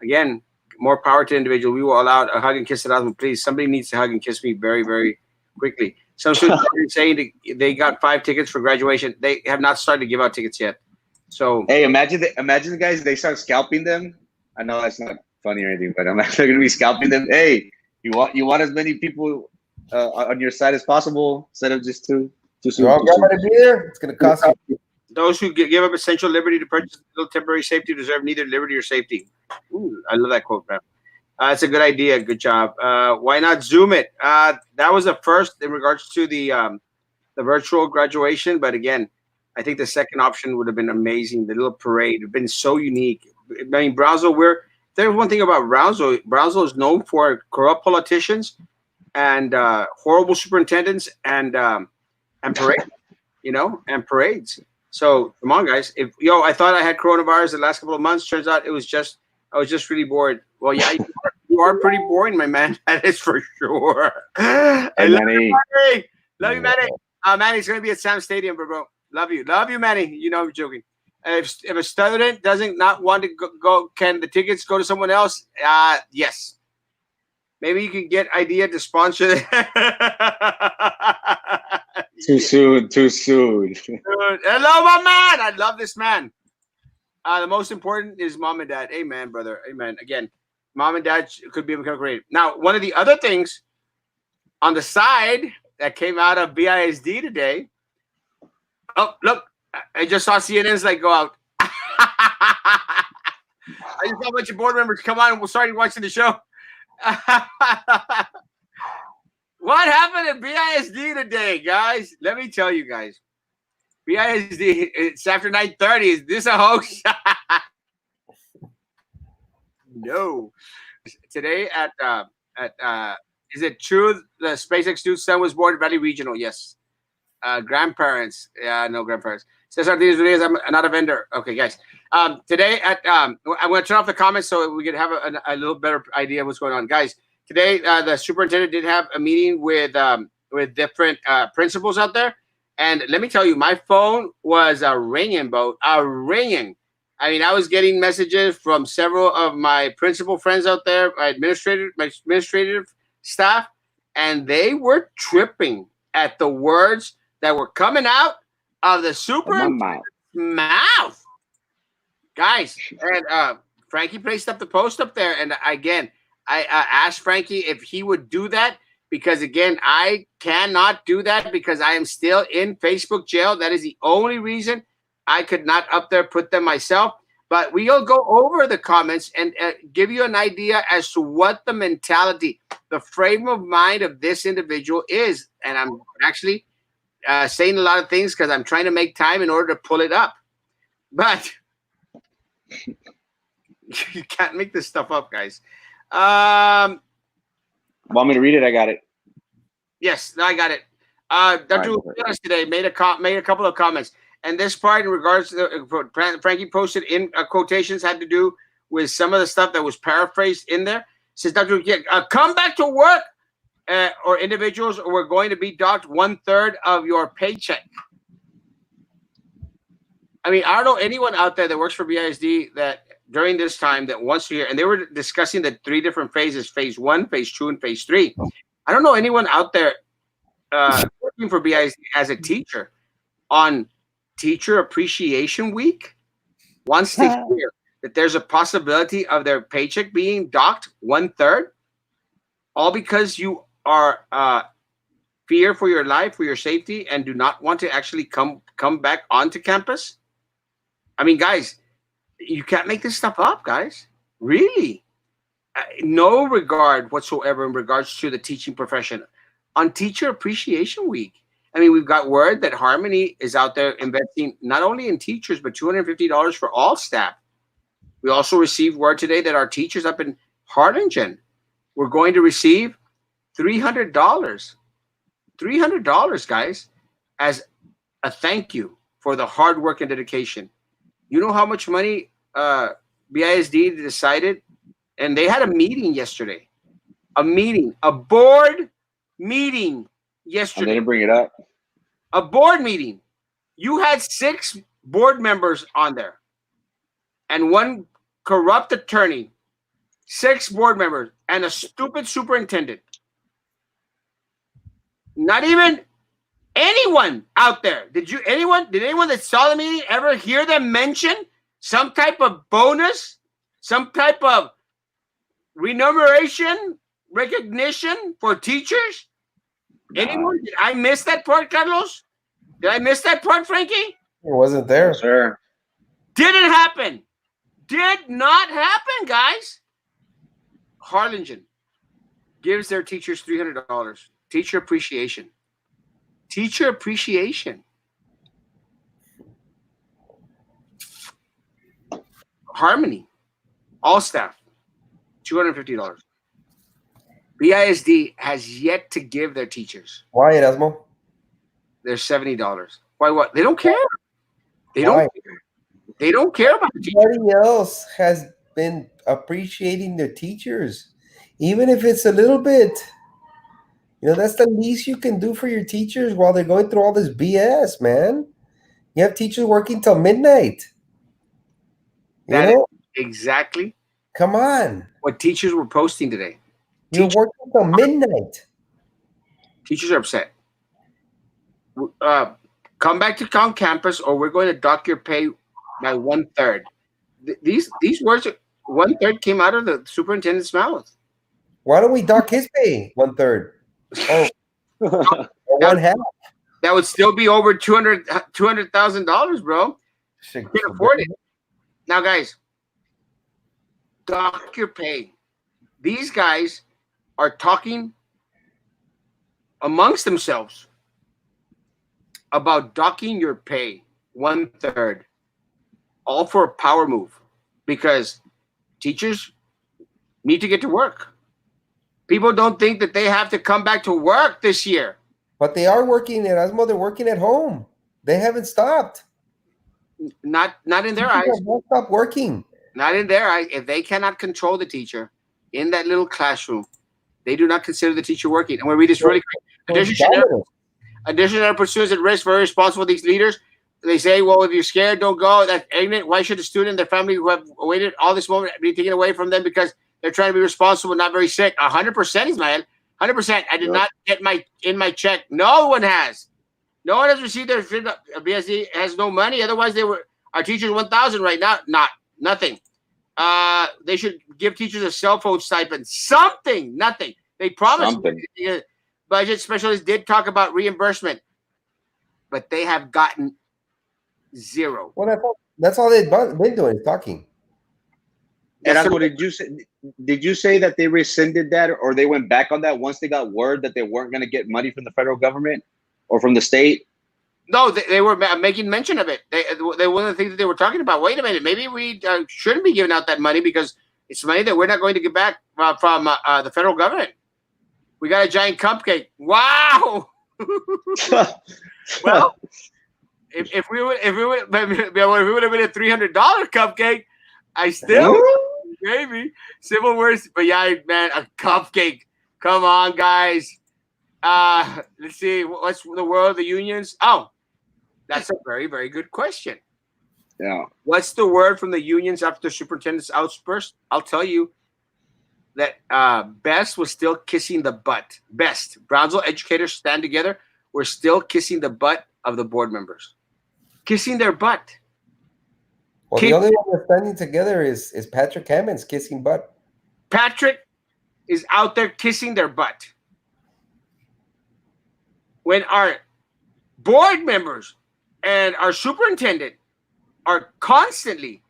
Speaker 1: Again, more power to the individual. We will allow a hug and kiss at Erasmo. Please, somebody needs to hug and kiss me very, very quickly. Some students are saying they got 5 tickets for graduation. They have not started to give out tickets yet. So
Speaker 2: Hey, imagine the guys, they start scalping them. I know that's not funny or anything, but they're gonna be scalping them. Hey, you want as many people on your side as possible instead of just two. Too
Speaker 3: You
Speaker 2: soon.
Speaker 3: want
Speaker 2: Too soon.
Speaker 3: grandma to be there? It's going to cost you.
Speaker 1: those who give up essential liberty to purchase a little temporary safety deserve neither liberty or safety. Ooh, I love that quote, man. That's a good idea. Good job. Why not Zoom it? That was the first in regards to the virtual graduation. But again, I think the second option would have been amazing. The little parade would have been so unique. I mean, Brownsville, there's one thing about Brownsville. Brownsville is known for corrupt politicians and horrible superintendents and parades, and parades. So come on, guys. I thought I had coronavirus the last couple of months. Turns out I was just really bored. Well, yeah, you are pretty boring, my man. That is for sure. I
Speaker 2: Hey,
Speaker 1: love
Speaker 2: Manny.
Speaker 1: you, Manny. Love you, Manny. Manny's gonna be at Sam Stadium, bro. Love you, Manny. I'm joking. If a student doesn't not want to go, can the tickets go to someone else? Yes. Maybe you can get idea to sponsor.
Speaker 2: Too soon. Too soon.
Speaker 1: Hello, my man. I love this man. The most important is mom and dad. Amen, brother. Amen. Again, mom and dad could be become great. Now, one of the other things on the side that came out of BISD today. Oh, look. I just saw CNN's like go out. I just saw a bunch of board members come on and we'll start watching the show. What happened at BISD today, guys? Let me tell you guys. BISD, it's after 9:30. Is this a hoax? No. Today is it true the SpaceX dude's son was born at Valley Regional? Yes. Grandparents. Yeah, no grandparents. Cesar Diaz, I'm not a vendor. Okay, guys. Today I'm going to turn off the comments so we can have a little better idea of what's going on, guys. Today, the superintendent did have a meeting with different principals out there, and let me tell you, my phone was ringing, ringing. I mean, I was getting messages from several of my principal friends out there, my administrative staff, and they were tripping at the words that were coming out of the
Speaker 2: On my
Speaker 1: superintendent's
Speaker 2: mouth.
Speaker 1: mouth, guys. And Frankie placed up the post up there, and again, I asked Frankie if he would do that because again, I cannot do that because I am still in Facebook jail. That is the only reason I could not up there put them myself. But we'll go over the comments and give you an idea as to what the mentality, the frame of mind of this individual is. And I'm actually saying a lot of things because I'm trying to make time in order to pull it up. But you can't make this stuff up, guys.
Speaker 2: Want me to read it? I got it.
Speaker 1: Yes, I got it. Dr.
Speaker 2: All
Speaker 1: Gutierrez today made a couple of comments, and this part in regards to Frankie posted in quotations had to do with some of the stuff that was paraphrased in there. It says Dr. Gutierrez, come back to work, or individuals were going to be docked 1/3 of your paycheck. I mean, I don't know anyone out there that works for BISD that during this time that wants to hear, and they were discussing the 3 different phases: phase 1, phase 2, and phase 3. I don't know anyone out there working for BISD as a teacher on Teacher Appreciation Week wants to hear that there's a possibility of their paycheck being docked 1/3, all because you are fear for your life, for your safety, and do not want to actually come back onto campus. I mean, guys, you can't make this stuff up, guys. Really. No regard whatsoever in regards to the teaching profession on Teacher Appreciation Week. I mean, we've got word that Harmony is out there investing not only in teachers, but $250 for all staff. We also received word today that our teachers up in Harlingen were going to receive $300. $300, guys, as a thank you for the hard work and dedication. You know how much money BISD decided? And they had a meeting yesterday. A board meeting
Speaker 2: I
Speaker 1: yesterday.
Speaker 2: didn't bring it up.
Speaker 1: A board meeting. You had 6 board members on there and 1 corrupt attorney, 6 board members, and a stupid superintendent. Not even anyone out there. Did anyone that saw the meeting ever hear them mention some type of bonus, some type of remuneration, recognition for teachers? Anyone? Did I miss that part, Carlos? Did I miss that part, Frankie?
Speaker 3: It wasn't there.
Speaker 2: Yes, sir.
Speaker 1: Didn't happen. Did not happen, guys. Harlingen gives their teachers $300. Teacher appreciation. Teacher appreciation. Harmony, all staff, $250. BISD has yet to give their teachers
Speaker 3: Why, Erasmo?
Speaker 1: their $70. Why? What? They don't care. They
Speaker 3: Why?
Speaker 1: don't care about the teachers.
Speaker 3: Everybody else has been appreciating their teachers, even if it's a little bit. You know, that's the least you can do for your teachers while they're going through all this BS, man. You have teachers working till midnight. You
Speaker 1: That
Speaker 3: know,
Speaker 1: is exactly
Speaker 3: come on.
Speaker 1: what teachers were posting today.
Speaker 3: You're working till midnight.
Speaker 1: Teachers are upset. Come back to campus, or we're going to dock your pay by 1/3. These words, 1/3 came out of the superintendent's mouth.
Speaker 3: Why don't we dock his pay 1/3? Or 1/2?
Speaker 1: That would still be over $200,000, bro. You can't afford it. Now, guys, dock your pay. These guys are talking amongst themselves about docking your pay 1/3, all for a power move, because teachers need to get to work. People don't think that they have to come back to work this year.
Speaker 3: But they are working, Erasmo. They're working at home. They haven't stopped.
Speaker 1: Not in their eyes.
Speaker 3: They won't stop working.
Speaker 1: Not in their eyes. If they cannot control the teacher in that little classroom, they do not consider the teacher working. And we read this really quick. Additional pursuits at risk, very responsible. These leaders, they say, well, if you're scared, don't go. That's ignorant. Why should the student and their family who have waited all this moment be taken away from them because they're trying to be responsible, not very sick? 100%, Ismael. 100%. I did not get in my check. No one has. No one has received their BSD has no money. Otherwise, our teachers 1,000 right now. Nothing. They should give teachers a cell phone stipend. Something. Nothing. They promised.
Speaker 2: Something.
Speaker 1: Budget specialists did talk about reimbursement, but they have gotten zero.
Speaker 3: Well, that's all they've been doing is talking.
Speaker 2: Erasmo, did you say that they rescinded that, or they went back on that once they got word that they weren't going to get money from the federal government or from the state?
Speaker 1: No, they were making mention of it. They one of the things that they were talking about. Wait a minute, maybe we shouldn't be giving out that money because it's money that we're not going to get back from the federal government. We got a giant cupcake. Wow. Well, if we would have been a $300 cupcake, I still maybe civil words. But yeah, man, a cupcake. Come on, guys. Let's see. What's the world of the unions? Oh, that's a very, very good question.
Speaker 2: Yeah.
Speaker 1: What's the word from the unions after the superintendent's outburst? I'll tell you that Best was still kissing the butt. Best. Brownsville educators stand together. We're still kissing the butt of the board members. Kissing their butt.
Speaker 3: Well, the only one that's standing together is Patrick Hammond's kissing butt.
Speaker 1: Patrick is out there kissing their butt. When our board members and our superintendent are constantly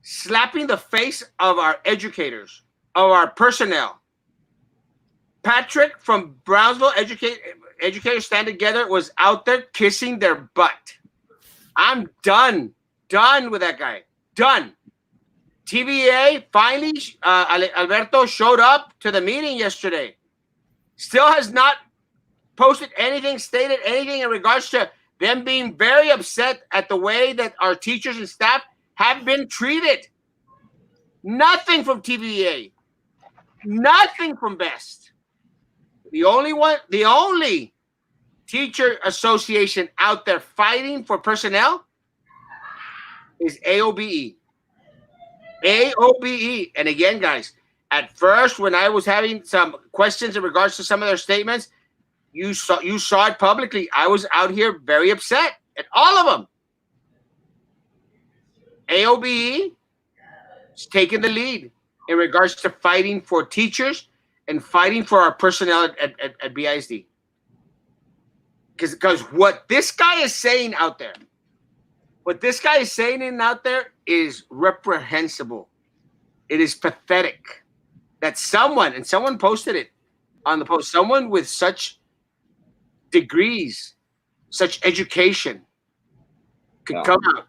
Speaker 1: slapping the face of our educators, of our personnel, Patrick from Brownsville Educators Stand Together was out there kissing their butt. I'm done with that guy. Done. TVA finally, Alberto showed up to the meeting yesterday. Still has not posted anything, stated anything in regards to them being very upset at the way that our teachers and staff have been treated. Nothing from TVA. Nothing from Best. The only teacher association out there fighting for personnel is AOBE. AOBE. And again, guys, at first, when I was having some questions in regards to some of their statements, you saw it publicly. I was out here very upset at all of them. AOBE is taking the lead in regards to fighting for teachers and fighting for our personnel at BISD. Because what this guy is saying out there, is reprehensible. It is pathetic that someone posted it on the post, someone with such degrees, such education could come out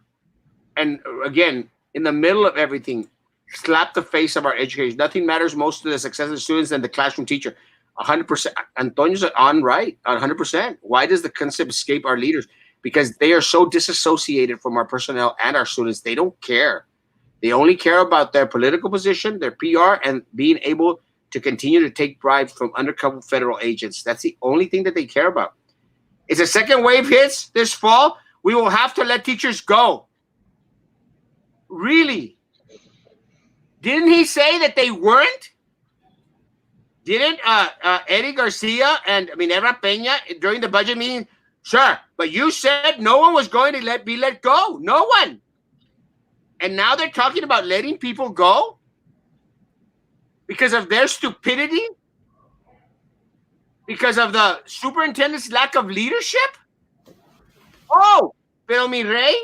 Speaker 1: and, again, in the middle of everything, slap the face of our educators. Nothing matters most to the success of the students than the classroom teacher. 100%. Antonio's on right, 100%. Why does the concept escape our leaders? Because they are so disassociated from our personnel and our students. They don't care. They only care about their political position, their PR, and being able to continue to take bribes from undercover federal agents. That's the only thing that they care about. If a second wave hits this fall, we will have to let teachers go. Really? Didn't he say that they weren't? Didn't Eddie Garcia and Minerva Peña during the budget meeting? Sure, but you said no one was going to be let go. No one. And now they're talking about letting people go because of their stupidity? Because of the superintendent's lack of leadership? Oh, pero mi rey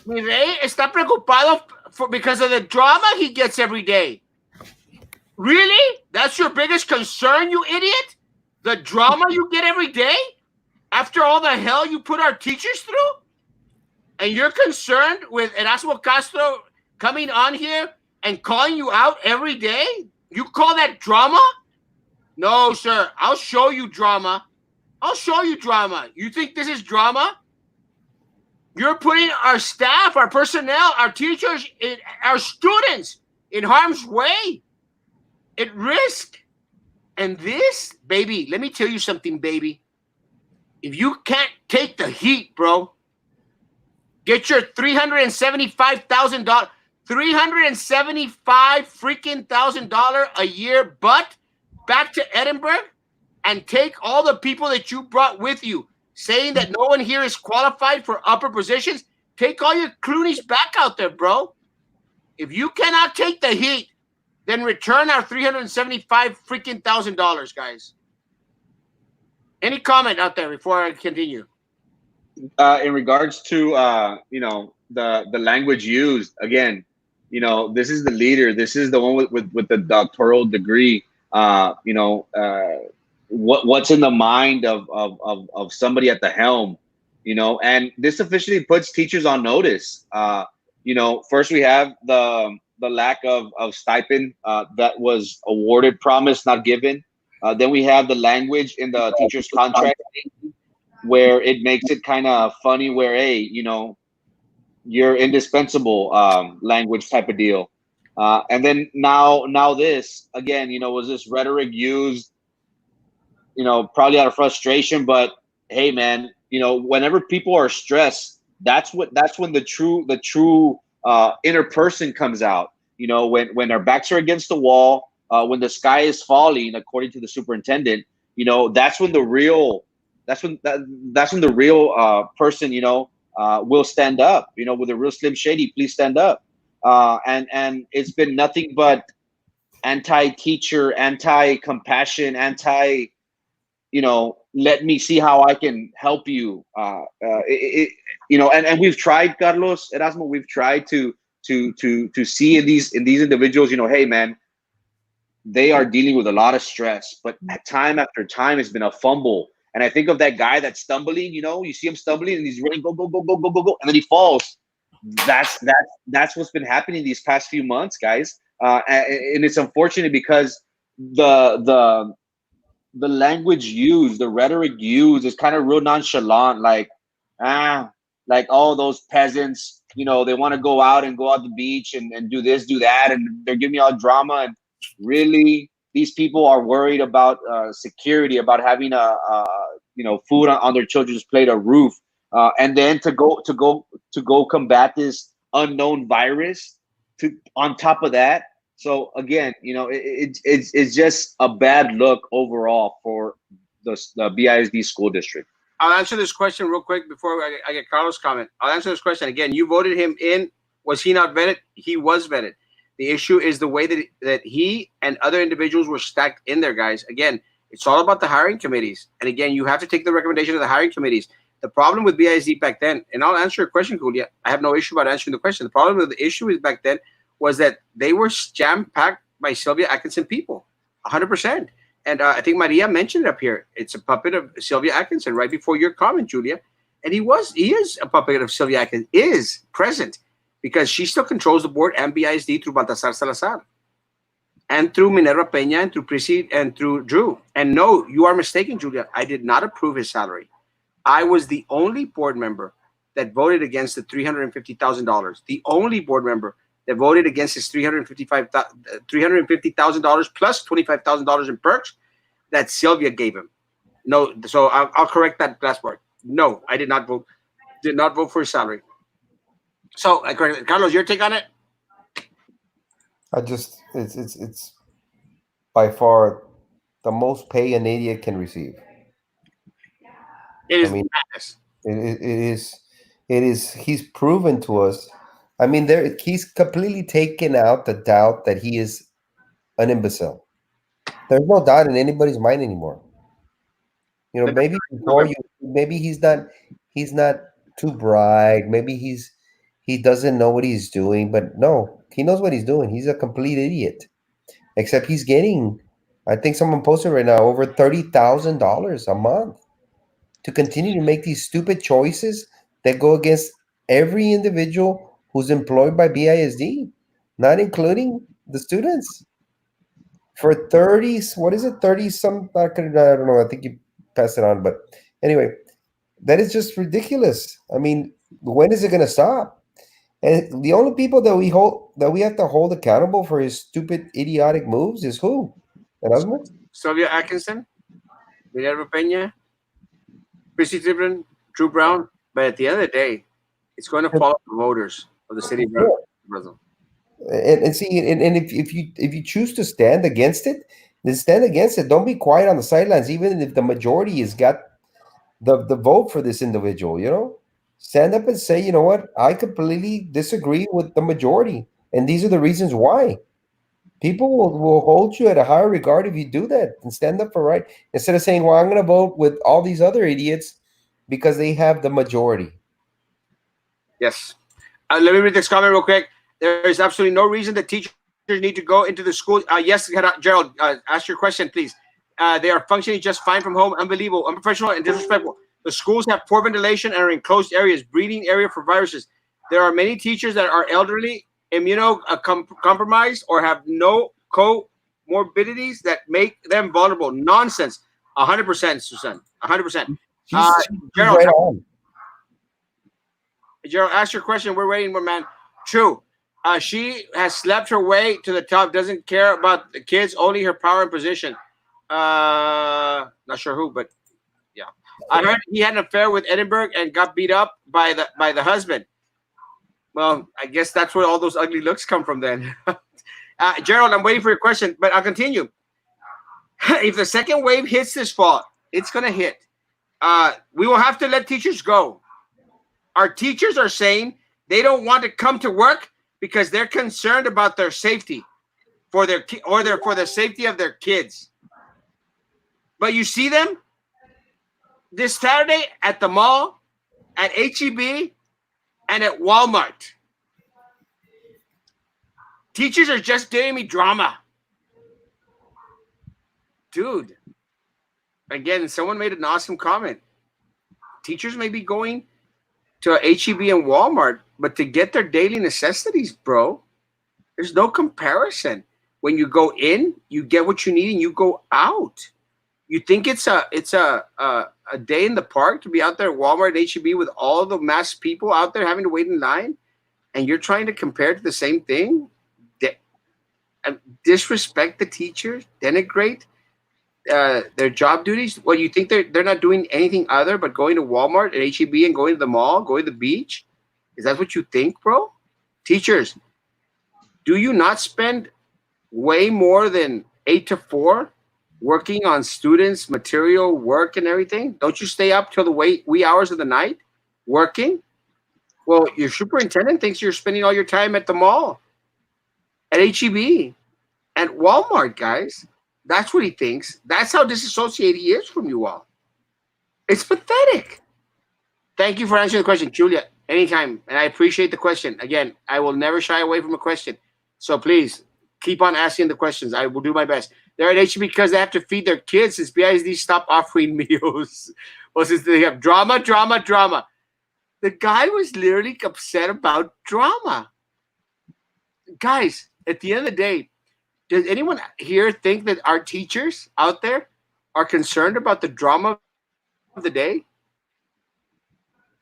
Speaker 1: está preocupado because of the drama he gets every day. Really? That's your biggest concern, you idiot? The drama you get every day? After all the hell you put our teachers through? And you're concerned with Erasmo Castro coming on here and calling you out every day? You call that drama? No, sir. I'll show you drama. You think this is drama? You're putting our staff, our personnel, our teachers, our students in harm's way, at risk. And this, baby, let me tell you something, baby. If you can't take the heat, bro, get your $375,000, $375,000 a year butt back to Edinburgh and take all the people that you brought with you. saying that no one here is qualified for upper positions, take all your Clooney's back out there, bro. If you cannot take the heat, then return our $375 guys. Any comment out there before I continue?
Speaker 2: In regards to the language used, again, this is the leader. This is the one with the doctoral degree. What's in the mind of somebody at the helm, and this officially puts teachers on notice. First we have the lack of stipend that was awarded, promised, not given. Then we have the language in the teacher's contract where it makes it kind of funny, where, hey, you're indispensable, language type of deal. And then now this again, was this rhetoric used, probably out of frustration, but hey, man, whenever people are stressed, that's when the true inner person comes out. When their backs are against the wall, when the sky is falling, according to the superintendent, that's when the real person, will stand up. With a real Slim Shady, please stand up. And it's been nothing but anti-teacher, anti-compassion, let me see how I can help you. And we've tried, Carlos, Erasmo, we've tried to see in these individuals, hey, man, they are dealing with a lot of stress, but time after time it's been a fumble. And I think of that guy that's stumbling, you see him stumbling and he's running, go, go, go, go, go, go, go, and then he falls. That's what's been happening these past few months, guys. And it's unfortunate because the language used, the rhetoric used is kind of real nonchalant, like all those peasants, they want to go out the beach and do this, do that, and they're giving me all drama. And really, these people are worried about security, about having food on their children's plate, a roof, and then to go combat this unknown virus. On top of that, so again, it's just a bad look overall for the BISD school district.
Speaker 1: I'll answer this question real quick before I get Carlos' comment. I'll answer this question again. You voted him in. Was he not vetted? He was vetted. The issue is the way that he and other individuals were stacked in there, guys. Again, it's all about the hiring committees. And again, you have to take the recommendation of the hiring committees. The problem with BISD back then, and I'll answer your question, Julia. I have no issue about answering the question. The problem with the issue is back then was that they were jam-packed by Sylvia Atkinson people, 100%. And I think Maria mentioned it up here. It's a puppet of Sylvia Atkinson right before your comment, Julia. And he is a puppet of Sylvia Atkinson, is present, because she still controls the board and BISD through Baltasar Salazar and through Minerva Peña and through Prissy and through Drew. And no, you are mistaken, Julia. I did not approve his salary. I was the only board member that voted against the $350,000. The only board member that voted against his $350,000 plus $25,000 in perks that Sylvia gave him. No, so I'll correct that last part. No, I did not vote. Did not vote for his salary. So, Carlos, your take on it?
Speaker 3: It's by far the most pay an idiot can receive.
Speaker 1: It is madness.
Speaker 3: It is. He's proven to us. I mean, he's completely taken out the doubt that he is an imbecile. There's no doubt in anybody's mind anymore. Maybe before maybe he's not too bright. Maybe he doesn't know what he's doing, but no, he knows what he's doing. He's a complete idiot. Except he's getting, I think someone posted right now, over $30,000 a month to continue to make these stupid choices that go against every individual who's employed by BISD, not including the students. For 30, what is it? 30 some, I don't know. I think you passed it on, but anyway, that is just ridiculous. I mean, when is it going to stop? And the only people that we have to hold accountable for his stupid, idiotic moves is who? Erasmo?
Speaker 1: Sylvia Atkinson, Minerva Peña, Prissy Tibran, Drew Brown. But at the end of the day, it's going to follow the voters of the city of Brazil.
Speaker 3: And see, and if you choose to stand against it, then stand against it. Don't be quiet on the sidelines, even if the majority has got the vote for this individual. You know, stand up and say, you know what, I completely disagree with the majority, and these are the reasons why. People will hold you at a higher regard if you do that and stand up for right instead of saying, "Well, I'm going to vote with all these other idiots because they have the majority."
Speaker 1: Yes. Let me read this comment real quick. There is absolutely no reason that teachers need to go into the school. Yes, Gerald, ask your question, please. They are functioning just fine from home. Unbelievable, unprofessional, and disrespectful. The schools have poor ventilation and are enclosed areas, breeding area for viruses. There are many teachers that are elderly, immunocompromised, or have no comorbidities that make them vulnerable. Nonsense. 100%, Susan. 100%. Uh,
Speaker 3: She's
Speaker 1: Gerald,
Speaker 3: right on.
Speaker 1: Gerald, ask your question. We're waiting, my man. True. She has slept her way to the top. Doesn't care about the kids. Only her power and position. Not sure who, but yeah. I heard he had an affair with Edinburgh and got beat up by the husband. Well, I guess that's where all those ugly looks come from. Then, Gerald, I'm waiting for your question, but I'll continue. If the second wave hits this fall, it's gonna hit. We will have to let teachers go. Our teachers are saying they don't want to come to work because they're concerned about their safety for for the safety of their kids. But you see them this Saturday at the mall, at HEB, and at Walmart. Teachers are just giving me drama. Dude, again, someone made an awesome comment. Teachers may be going to HEB and Walmart, but to get their daily necessities, bro, there's no comparison. When you go in, you get what you need and you go out. You think it's a day in the park to be out there at Walmart and HEB with all the mass people out there having to wait in line, and you're trying to compare it to the same thing? De- Disrespect the teachers, denigrate their job duties. What, you think they're not doing anything other but going to Walmart and HEB and going to the mall, going to the beach? Is that what you think, bro? Teachers, do you not spend way more than 8 to 4 working on students' material work and everything? Don't you stay up till the wee hours of the night working? Well, your superintendent thinks you're spending all your time at the mall, at HEB, at Walmart, guys. That's what he thinks. That's how disassociated he is from you all. It's pathetic. Thank you for answering the question, Julia. Anytime. And I appreciate the question. Again, I will never shy away from a question. So please keep on asking the questions. I will do my best. They're at HEB because they have to feed their kids since BISD stopped offering meals. Well, since they have drama, drama, drama. The guy was literally upset about drama. Guys, at the end of the day, does anyone here think that our teachers out there are concerned about the drama of the day?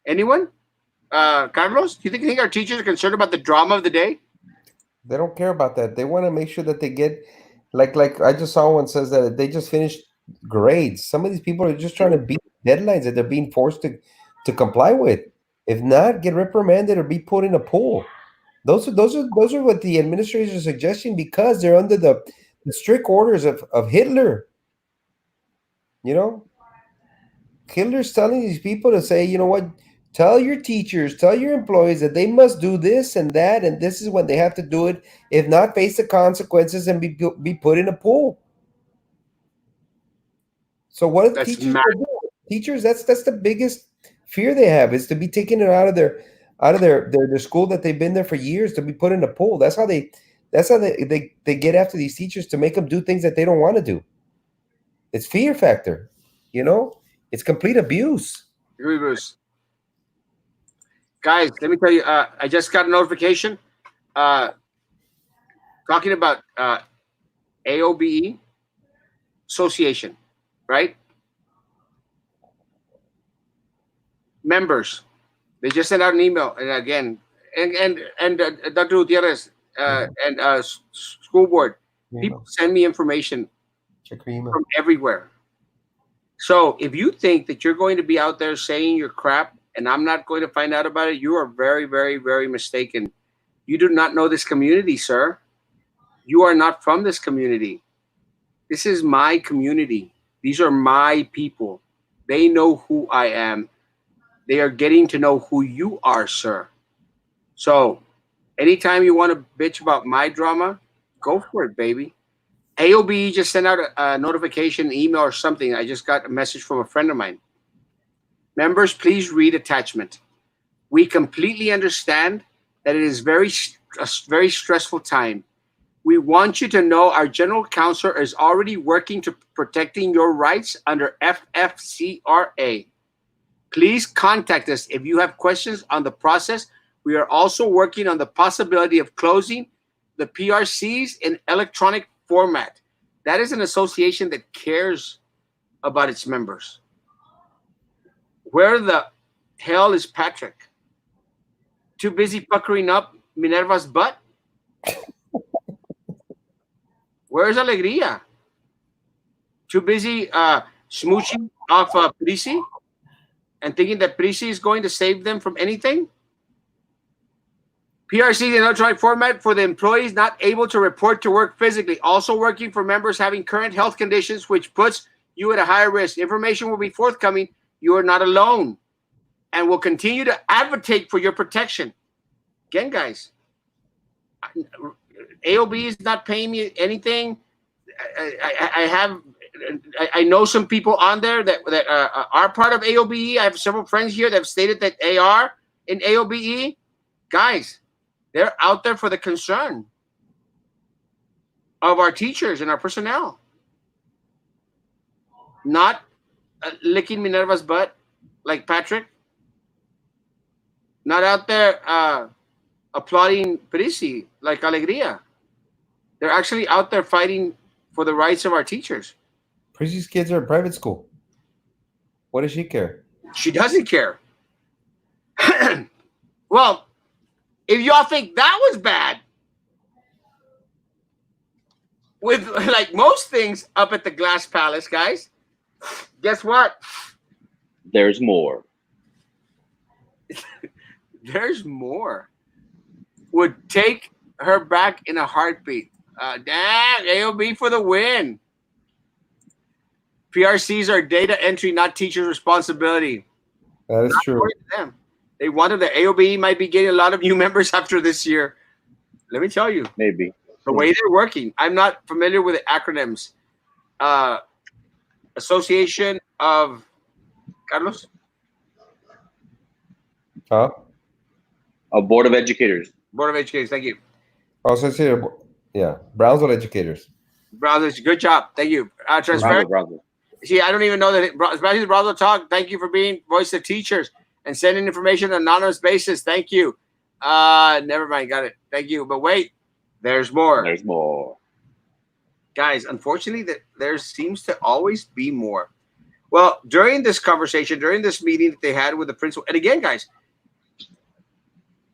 Speaker 1: Anyone? Carlos, do you think our teachers are concerned about the drama of the day?
Speaker 3: They don't care about that. They want to make sure that they get, like I just saw one says that they just finished grades. Some of these people are just trying to beat deadlines that they're being forced to comply with. If not, get reprimanded or be put in a pool. Those are what the administrators are suggesting because they're under the strict orders of Hitler. You know, Hitler's telling these people to say, you know what, tell your teachers, tell your employees that they must do this and that, and this is when they have to do it. If not, face the consequences and be put in a pool. So what are the
Speaker 1: That's
Speaker 3: teachers
Speaker 1: mad.
Speaker 3: gonna do? Teachers, that's the biggest fear they have is to be taken out of their school that they've been there for years to be put in a pool. That's how they get after these teachers to make them do things that they don't want to do. It's fear factor, you know? It's complete abuse.
Speaker 1: Agree, Bruce. Guys, let me tell you, I just got a notification uh, talking about AOBE Association, right? Members. They just sent out an email, and again, and Dr. Gutierrez and school board people
Speaker 3: Email.
Speaker 1: send me information
Speaker 3: Check your email.
Speaker 1: from everywhere. So if you think that you're going to be out there saying your crap and I'm not going to find out about it, you are very, very, very mistaken. You do not know this community, sir. You are not from this community. This is my community. These are my people. They know who I am. They are getting to know who you are, sir. So, anytime you want to bitch about my drama, go for it, baby. AOB just sent out a notification, email, or something. I just got a message from a friend of mine. Members, please read attachment. We completely understand that it is a very stressful time. We want you to know our general counselor is already working to protecting your rights under FFCRA. Please contact us if you have questions on the process. We are also working on the possibility of closing the PRCs in electronic format. That is an association that cares about its members. Where the hell is Patrick? Too busy puckering up Minerva's butt? Where's Alegria? Too busy smooching off Prisi and thinking that Prisi is going to save them from anything? PRC in electronic format for the employees not able to report to work physically. Also working for members having current health conditions, which puts you at a higher risk. Information will be forthcoming. You are not alone and will continue to advocate for your protection. Again, guys, AOB is not paying me anything. I know some people on there that are part of AOBE. I have several friends here that have stated that they are in AOBE. Guys, they're out there for the concern of our teachers and our personnel, not licking Minerva's butt like Patrick, not out there applauding Prisi like Alegria. They're actually out there fighting for the rights of our teachers.
Speaker 3: Prisi's kids are in private school. What does she care?
Speaker 1: She doesn't care. Well, if y'all think that was bad, with like most things up at the Glass Palace, guys, guess what?
Speaker 2: There's more.
Speaker 1: There's more. Would take her back in a heartbeat. Damn, AOB for the win. PRCs are data entry, not teachers' responsibility.
Speaker 3: That is true.
Speaker 1: Them. They wanted the AOB might be getting a lot of new members after this year. Let me tell you.
Speaker 2: Maybe.
Speaker 1: The way they're working. I'm not familiar with the acronyms. Association of Carlos?
Speaker 3: Huh?
Speaker 2: A board of educators.
Speaker 1: Board of Educators, thank you.
Speaker 3: Also, yeah, Brownsville educators.
Speaker 1: Brothers, good job. Thank you. Transparent.
Speaker 2: Bravo.
Speaker 1: See, I don't even know that. Especially Brother Talk. Thank you for being voice of teachers and sending information on an anonymous basis. Thank you. Never mind. Got it. Thank you. But wait, there's more.
Speaker 2: There's more.
Speaker 1: Guys, unfortunately, that there seems to always be more. Well, during this conversation, during this meeting that they had with the principal, and again, guys,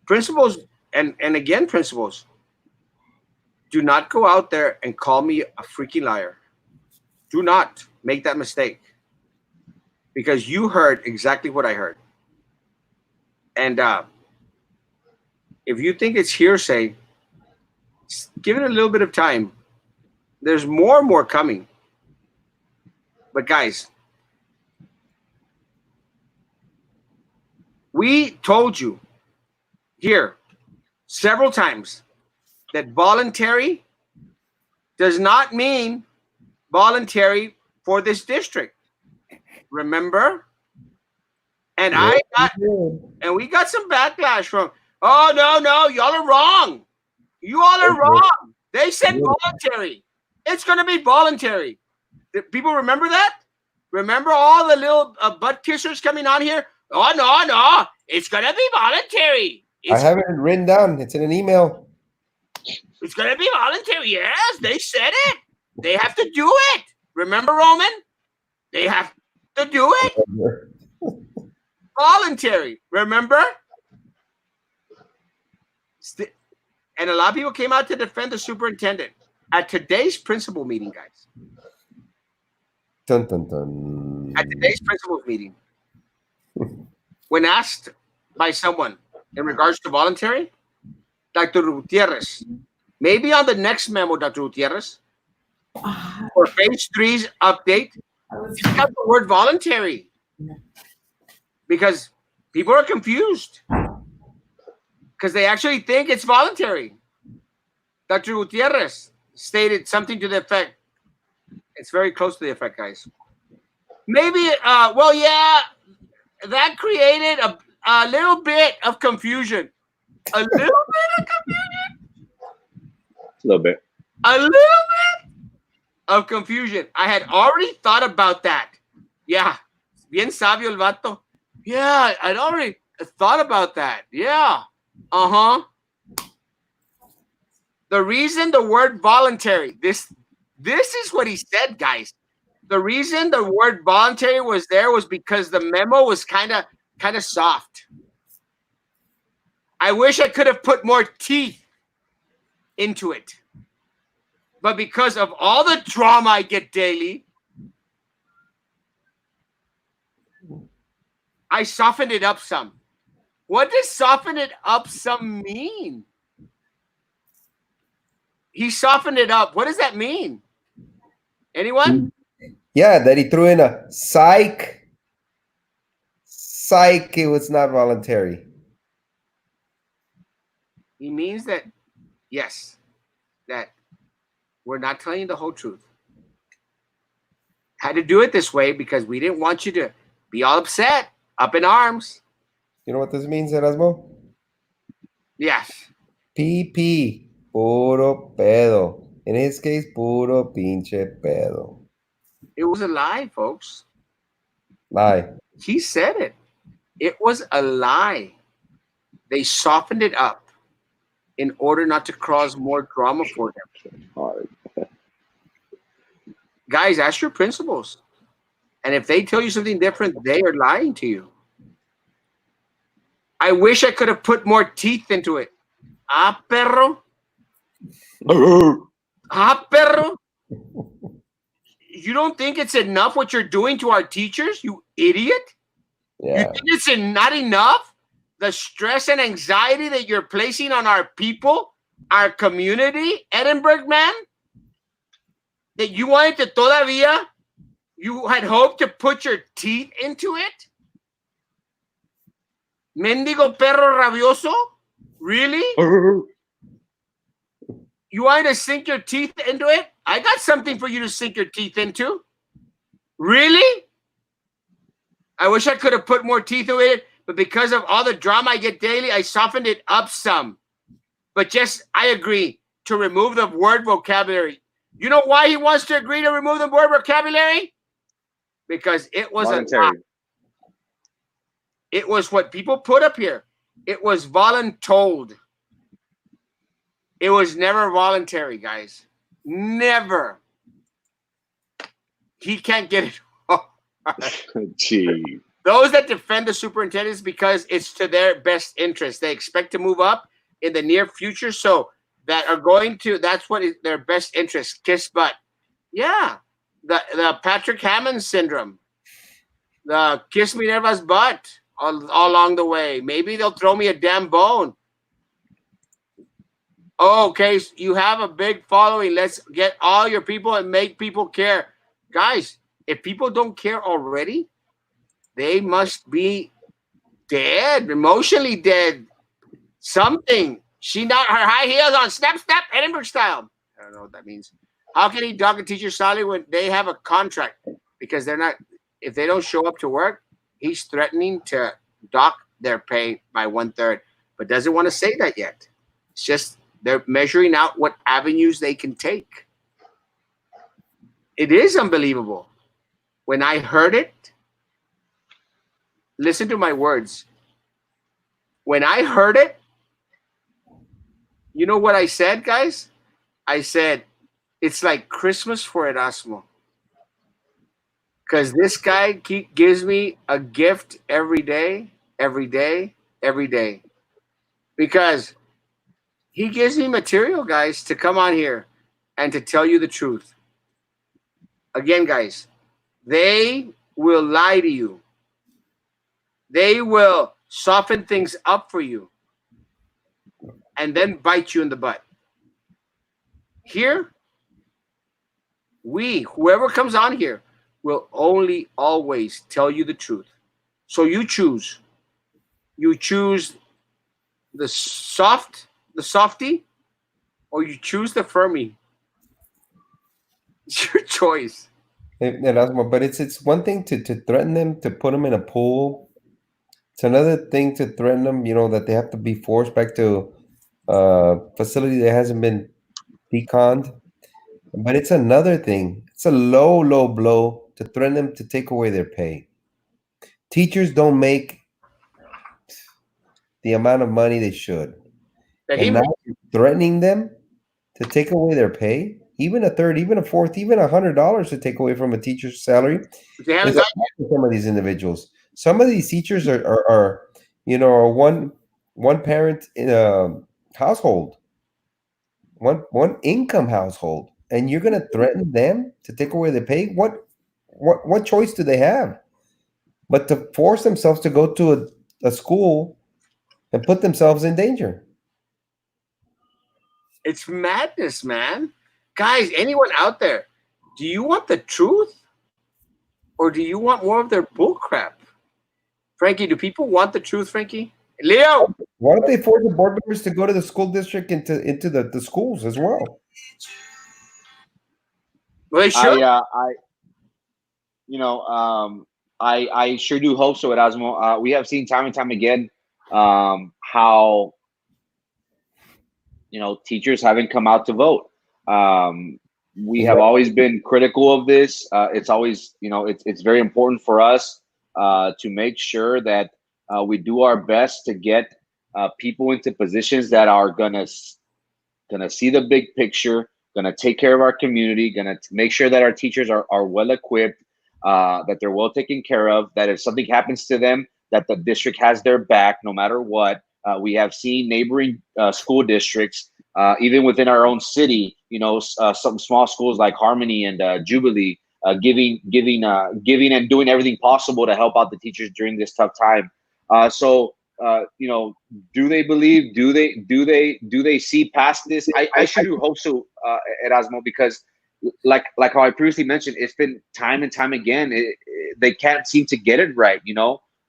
Speaker 1: principals and again, principals, do not go out there and call me a freaking liar. Do not make that mistake, because you heard exactly what I heard. And if you think it's hearsay, give it a little bit of time. There's more and more coming. But guys, we told you here several times that voluntary does not mean voluntary for this district. Remember? And we got some backlash from, oh no, y'all are wrong. You all are wrong. They said voluntary. It's going to be voluntary. People remember that? Remember all the little butt kissers coming on here? Oh no, it's going to be voluntary.
Speaker 3: I have it written down. It's in an email.
Speaker 1: It's going to be voluntary. Yes, they said it. They have to do it. Remember, Roman? They have to do it. Voluntary. Remember? And a lot of people came out to defend the superintendent at today's principal meeting, guys.
Speaker 3: Dun, dun, dun.
Speaker 1: At today's principal meeting, when asked by someone in regards to voluntary, Dr. Gutierrez, maybe on the next memo, Dr. Gutierrez, for phase 3's update, you have the word voluntary. because people are confused because they actually think it's voluntary. Dr. Gutierrez stated something to the effect. It's very close to the effect, guys. Maybe, well, yeah, that created a little bit of confusion. A little bit of confusion.
Speaker 2: A little bit.
Speaker 1: A little bit of confusion. I had already thought about that. Yeah. Bien sabio el vato. Yeah, I'd already thought about that. Yeah. Uh-huh. The reason the word voluntary, this is what he said, guys. The reason the word voluntary was there was because the memo was kind of soft. I wish I could have put more teeth into it. But because of all the drama I get daily, I softened it up some. What does soften it up some mean? He softened it up. What does that mean? Anyone?
Speaker 3: Yeah, that he threw in a psych. Psych, it was not voluntary.
Speaker 1: He means that, yes, that we're not telling you the whole truth. Had to do it this way because we didn't want you to be all upset, up in arms.
Speaker 3: You know what this means, Erasmo?
Speaker 1: Yes.
Speaker 3: PP, puro pedo. In his case, puro pinche pedo.
Speaker 1: It was a lie, folks.
Speaker 3: Lie.
Speaker 1: He said it. It was a lie. They softened it up in order not to cause more drama for them.
Speaker 2: Hard.
Speaker 1: Guys, ask your principals. And if they tell you something different, they are lying to you. I wish I could have put more teeth into it. Ah, perro. Ah, perro. You don't think it's enough what you're doing to our teachers, you idiot?
Speaker 3: Yeah.
Speaker 1: You think it's not enough? The stress and anxiety that you're placing on our people, our community, Edinburgh, man? That you wanted to todavía, you had hoped to put your teeth into it? Mendigo perro rabioso? Really? You wanted to sink your teeth into it? I got something for you to sink your teeth into. Really? I wish I could have put more teeth into it, but because of all the drama I get daily, I softened it up some. But I agree to remove the word vocabulary. You know why he wants to agree to remove the word vocabulary? Because it was
Speaker 2: voluntary.
Speaker 1: It was what people put up here. It was voluntold. It was never voluntary, guys. Never. He can't get it.
Speaker 2: Gee.
Speaker 1: Those that defend the superintendents because it's to their best interest. They expect to move up in the near future, so that are going to. That's what is their best interest. Kiss butt. Yeah, the Patrick Hammond syndrome. The kiss me Nerva's butt all along the way. Maybe they'll throw me a damn bone. Oh, okay, so you have a big following. Let's get all your people and make people care. Guys, if people don't care already, they must be dead, emotionally dead. Something. She not her high heels on, snap, snap, Edinburgh style. I don't know what that means. How can he dock a teacher's salary when they have a contract? Because they're not, if they don't show up to work, he's threatening to dock their pay by 1/3, but doesn't want to say that yet. It's just they're measuring out what avenues they can take. It is unbelievable. When I heard it, listen to my words. When I heard it, you know what I said, guys? I said, it's like Christmas for Erasmo. Because this guy gives me a gift every day, every day, every day. Because he gives me material, guys, to come on here and to tell you the truth. Again, guys, they will lie to you. They will soften things up for you and then bite you in the butt. Here, whoever comes on here, will only always tell you the truth. So you choose. You choose the softy, or you choose the Fermi. It's your choice.
Speaker 3: Erasmo, but it's one thing to threaten them to put them in a pool. It's another thing to threaten them, that they have to be forced back to a facility that hasn't been deconned. But it's another thing. It's a low, low blow to threaten them to take away their pay. Teachers don't make the amount of money they should.
Speaker 1: That he
Speaker 3: And now you're threatening them to take away their pay, even a third, even a fourth, even $100 to take away from a teacher's salary
Speaker 1: they haven't
Speaker 3: is a
Speaker 1: got.
Speaker 3: lot for some of these individuals. Some of these teachers are one parent in a household, one income household, and you're gonna threaten them to take away their pay. What choice do they have but to force themselves to go to a school and put themselves in danger?
Speaker 1: It's madness, man. Guys, anyone out there, do you want the truth, or do you want more of their bull crap? Frankie, do people want the truth, Frankie? Leo!
Speaker 3: Why don't they force the board members to go to the school district into the schools as well?
Speaker 1: Well, they should.
Speaker 2: I you know, I sure do hope so, Erasmo. We have seen time and time again how teachers haven't come out to vote. We have always been critical of this. It's always it's very important for us to make sure that we do our best to get people into positions that are gonna see the big picture, gonna take care of our community, gonna make sure that our teachers are well equipped, that they're well taken care of, that if something happens to them, that the district has their back no matter what. We have seen neighboring school districts, even within our own city, some small schools like Harmony and Jubilee, giving and doing everything possible to help out the teachers during this tough time. So do they believe? Do they see past this? I sure do hope so, Erasmo, because like how I previously mentioned, it's been time and time again. They can't seem to get it right.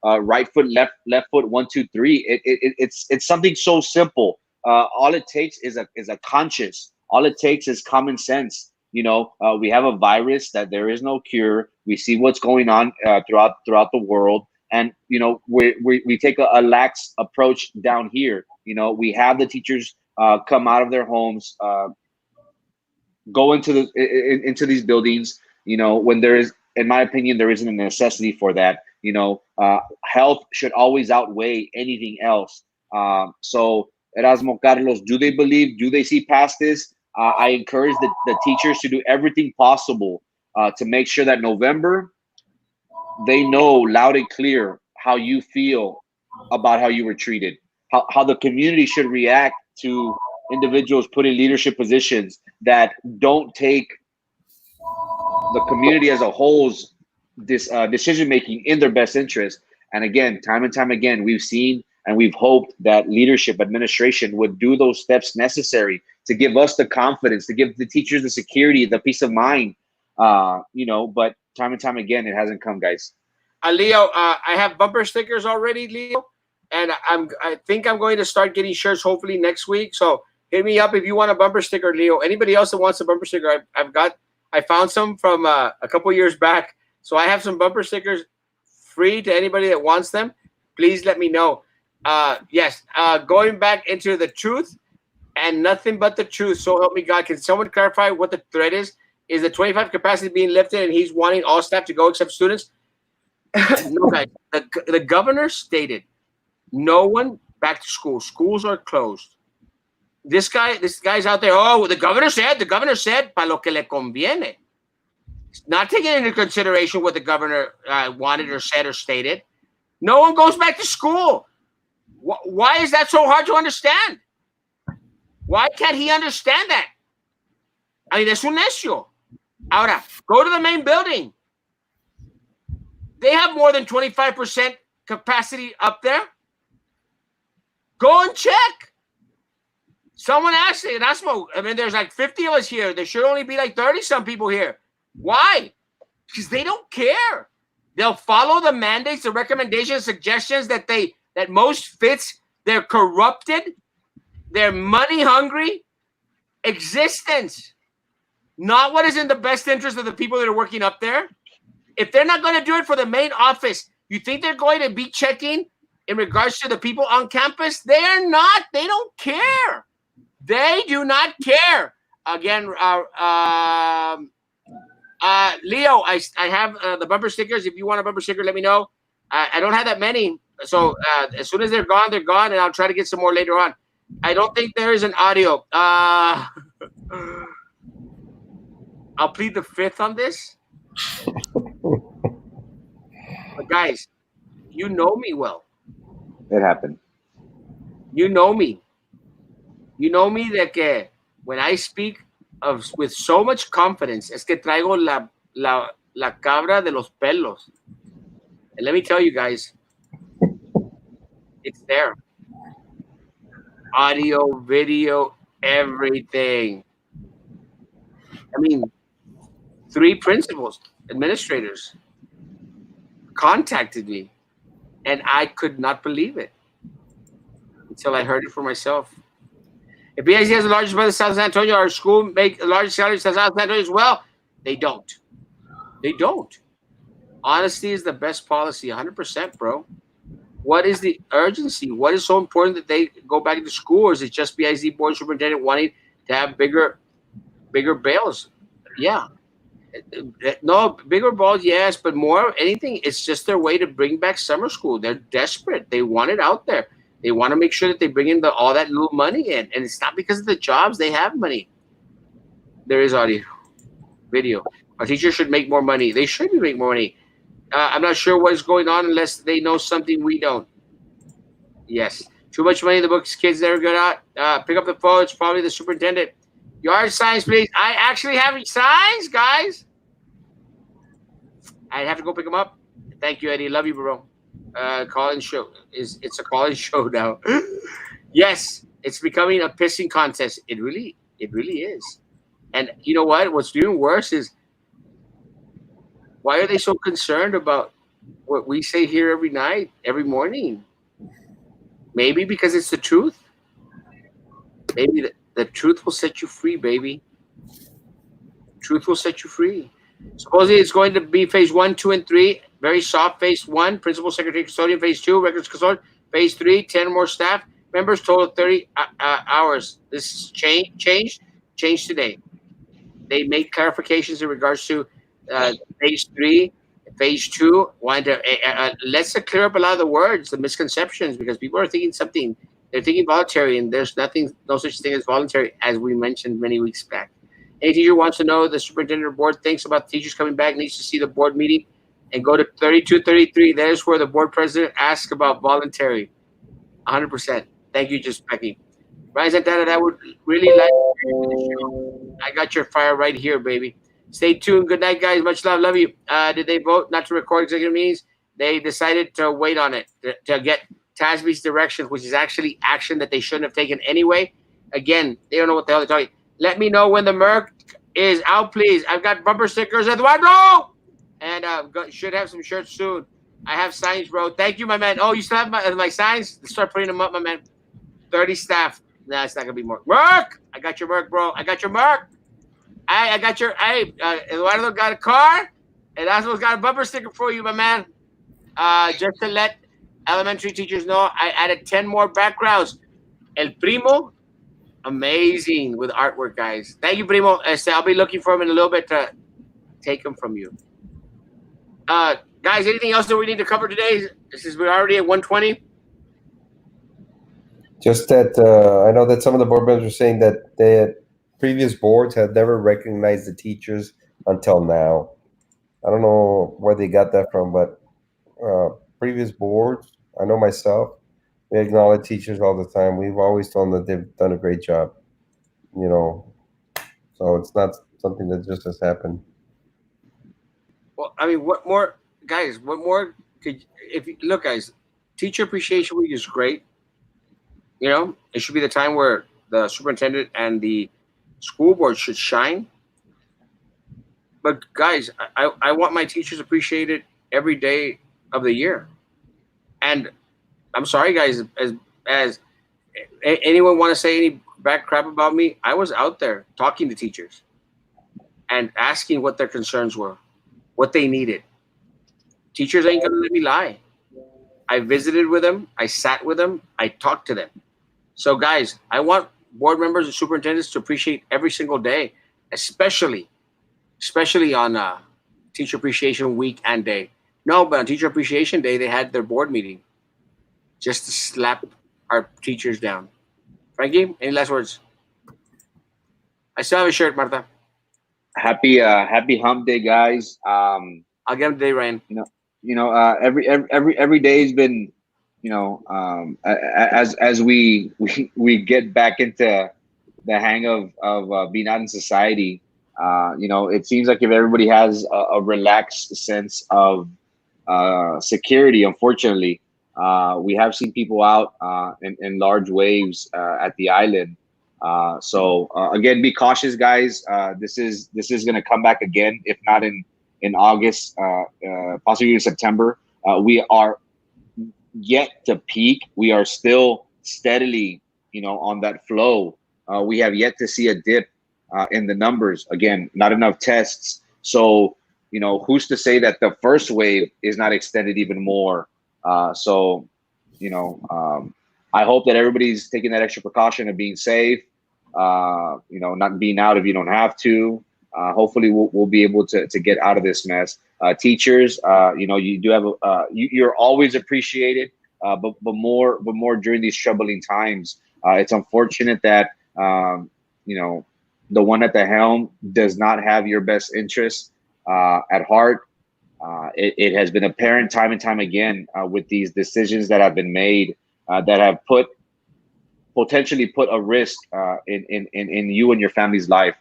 Speaker 2: Right foot, left foot, 1, 2, 3. It's something so simple. All it takes is a conscience. All it takes is common sense. We have a virus that there is no cure. We see what's going on throughout the world, and we take a lax approach down here. We have the teachers come out of their homes, go into these buildings. When there is, in my opinion, there isn't a necessity for that. Health should always outweigh anything else. So, Erasmo, Carlos, do they believe? Do they see past this? I encourage the teachers to do everything possible to make sure that November, they know loud and clear how you feel about how you were treated, how the community should react to individuals put in leadership positions that don't take the community as a whole's decision making in their best interest. And again, time and time again, we've seen and we've hoped that leadership, administration would do those steps necessary to give us the confidence, to give the teachers the security, the peace of mind. But time and time again, it hasn't come, guys.
Speaker 1: Leo, I have bumper stickers already, Leo, and I think I'm going to start getting shirts hopefully next week. So hit me up if you want a bumper sticker, Leo. Anybody else that wants a bumper sticker, I found some from a couple years back. So I have some bumper stickers free to anybody that wants them. Please let me know. Yes, going back into the truth and nothing but the truth. So help me God. Can someone clarify what the threat is? Is the 25 capacity being lifted and he's wanting all staff to go except students? No, guys. The governor stated no one back to school. Schools are closed. This guy's out there. Oh, the governor said, para lo que le conviene. Not taking into consideration what the governor wanted or said or stated. No one goes back to school. Why is that so hard to understand? Why can't he understand that? I mean, es un necio. Ahora, go to the main building. They have more than 25% capacity up there. Go and check. Someone asked it, Erasmo. I mean, there's like 50 of us here. There should only be like 30 some people here. Why? because they don't care. They'll follow the mandates, the recommendations, suggestions that most fits their corrupted, their money hungry existence, not what is in the best interest of the people that are working up there. If they're not going to do it for the main office, you think they're going to be checking in regards to the people on campus? They are not. They don't care. They do not care. Again, Leo, I have the bumper stickers. If you want a bumper sticker, let me know. I don't have that many. So as soon as they're gone, and I'll try to get some more later on. I don't think there is an audio. I'll plead the fifth on this. But guys, you know me well.
Speaker 2: It happened.
Speaker 1: You know me. You know me that when I speak with so much confidence, es que traigo la cabra de los pelos. And let me tell you guys, it's there. Audio, video, everything. I mean, 3 principals, administrators contacted me, and I could not believe it until I heard it for myself. If BIC has the largest brother South San Antonio, our school make the largest salaries in South San Antonio as well. They don't. They don't. Honesty is the best policy, 100%, bro. What is the urgency? What is so important that they go back to school, or is it just BIC board superintendent wanting to have bigger bails? Yeah. No, bigger balls, yes, but more anything, it's just their way to bring back summer school. They're desperate. They want it out there. They want to make sure that they bring in all that little money in. And it's not because of the jobs. They have money. There is audio, video. Our teachers should make more money. They should be making more money. I'm not sure what is going on unless they know something we don't. Yes. Too much money in the books. Kids that are good at. Pick up the phone. It's probably the superintendent. Yard signs, please. I actually have signs, guys. I have to go pick them up. Thank you, Eddie. Love you, bro. Call-in show. It's a call-in show now. Yes, it's becoming a pissing contest. It really is. And you know what? What's even worse is, why are they so concerned about what we say here every night, every morning? Maybe because it's the truth. Maybe the truth will set you free, baby. Truth will set you free. Supposedly, it's going to be phase 1, 2, and 3. Very soft. Phase 1, principal, secretary, custodian. Phase 2, records custodian. Phase 3, 10 more staff members. Total 30 hours. This is changed today. They made clarifications in regards to phase 3, phase 2. Let's clear up a lot of the words, the misconceptions, because people are thinking something. They're thinking voluntary, and there's no such thing as voluntary, as we mentioned many weeks back. Any teacher wants to know the superintendent or board thinks about teachers coming back needs to see the board meeting and go to 3233. That is where the board president asks about voluntary. 100%. Thank you, just Becky. Ryan Santana, I would really like to show. I got your fire right here, baby. Stay tuned. Good night, guys. Much love. Love you. Did they vote not to record executive meetings? They decided to wait on it to get TASB's direction, which is actually action that they shouldn't have taken anyway. Again, they don't know what the hell they're talking. Let me know when the Merc is out, please. I've got bumper stickers, Eduardo! And should have some shirts soon. I have signs, bro. Thank you, my man. Oh, you still have my signs? Let's start putting them up, my man. 30 staff. Nah, it's not going to be more. Merc! I got your Merc, bro. I got your Merc. I got your... Eduardo got a car. And Erasmo's got a bumper sticker for you, my man. Just to let elementary teachers know, I added 10 more backgrounds. El Primo... Amazing with artwork, guys. Thank you, Primo. I'll be looking for him in a little bit to take them from you. Guys, anything else that we need to cover today? Since we're already at 120.
Speaker 3: Just that I know that some of the board members are saying that the previous boards have never recognized the teachers until now. I don't know where they got that from, but previous boards, I know myself, we acknowledge teachers all the time. We've always told them that they've done a great job, so it's not something that just has happened.
Speaker 1: Well, I mean, what more, guys? What more if you look, guys? Teacher Appreciation Week is great. It should be the time where the superintendent and the school board should shine. but guys, I want my teachers appreciated every day of the year. And I'm sorry, guys, as anyone want to say any bad crap about me, I was out there talking to teachers and asking what their concerns were, what they needed. Teachers ain't gonna let me lie. I visited with them, I sat with them, I talked to them. So, guys, I want board members and superintendents to appreciate every single day, especially especially on Teacher Appreciation Week and Day. No, but on Teacher Appreciation Day, they had their board meeting just to slap our teachers down. Frankie, any last words? I still have a shirt, Marta.
Speaker 2: Happy Hump Day, guys.
Speaker 1: I'll get him today, Ryan.
Speaker 2: Every day has been, as we get back into the hang of being out in society. It seems like if everybody has a relaxed sense of security, unfortunately, we have seen people out in large waves at the island. So again, be cautious, guys. This is going to come back again, if not in August, possibly in September. We are yet to peak. We are still steadily, on that flow. We have yet to see a dip in the numbers. Again, not enough tests. So, who's to say that the first wave is not extended even more? So, I hope that everybody's taking that extra precaution of being safe. Not being out if you don't have to. Hopefully, we'll be able to get out of this mess. Teachers, you do have you're always appreciated, but more during these troubling times. It's unfortunate that the one at the helm does not have your best interests at heart. It has been apparent time and time again with these decisions that have been made that have potentially put a risk in you and your family's life.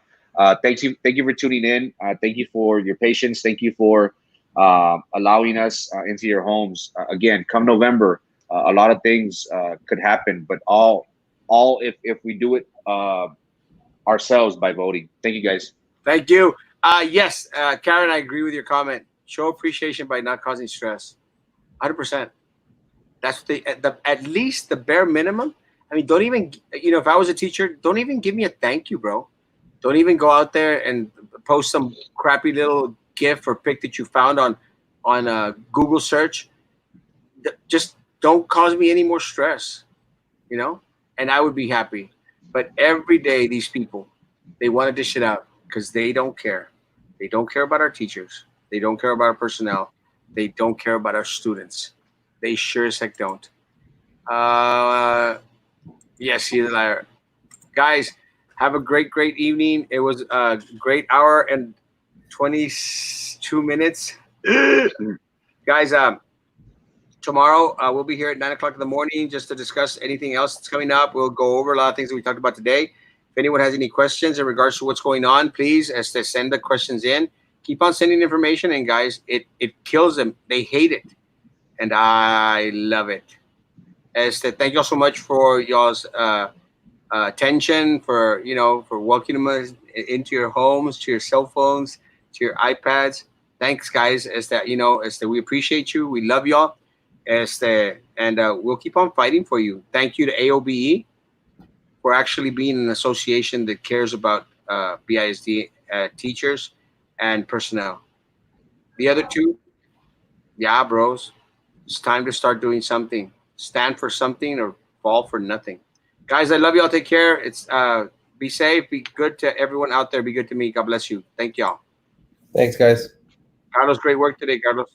Speaker 2: Thank you for tuning in. Thank you for your patience. Thank you for allowing us into your homes. Again, come November, a lot of things could happen, but all if we do it ourselves by voting. Thank you, guys.
Speaker 1: Thank you. Yes, Karen, I agree with your comment. Show appreciation by not causing stress. 100%. That's at least the bare minimum. I mean, don't even, if I was a teacher, don't even give me a thank you, bro. Don't even go out there and post some crappy little GIF or pic that you found on Google search. Just don't cause me any more stress, and I would be happy. But every day, these people, they want to dish it out because they don't care. They don't care about our teachers. They don't care about our personnel. They don't care about our students. They sure as heck don't. Uh, yes, he's a liar. Guys, have a great evening. It was a great hour and 22 minutes. Guys, tomorrow we'll be here at 9 o'clock in the morning just to discuss anything else that's coming up. We'll go over a lot of things that we talked about today. If anyone has any questions in regards to what's going on, please send the questions in. Keep on sending information, and guys, it kills them. They hate it, and I love it. Thank you all so much for y'all's attention, for welcoming us into your homes, to your cell phones, to your iPads. Thanks, guys. We appreciate you. We love y'all. And we'll keep on fighting for you. Thank you to AOBE for actually being an association that cares about BISD teachers and personnel. The other two, yeah, bros, it's time to start doing something. Stand for something or fall for nothing. Guys, I love y'all. Take care. It's be safe. Be good to everyone out there. Be good to me. God bless you. Thank y'all.
Speaker 3: Thanks, guys.
Speaker 1: Carlos, great work today, Carlos.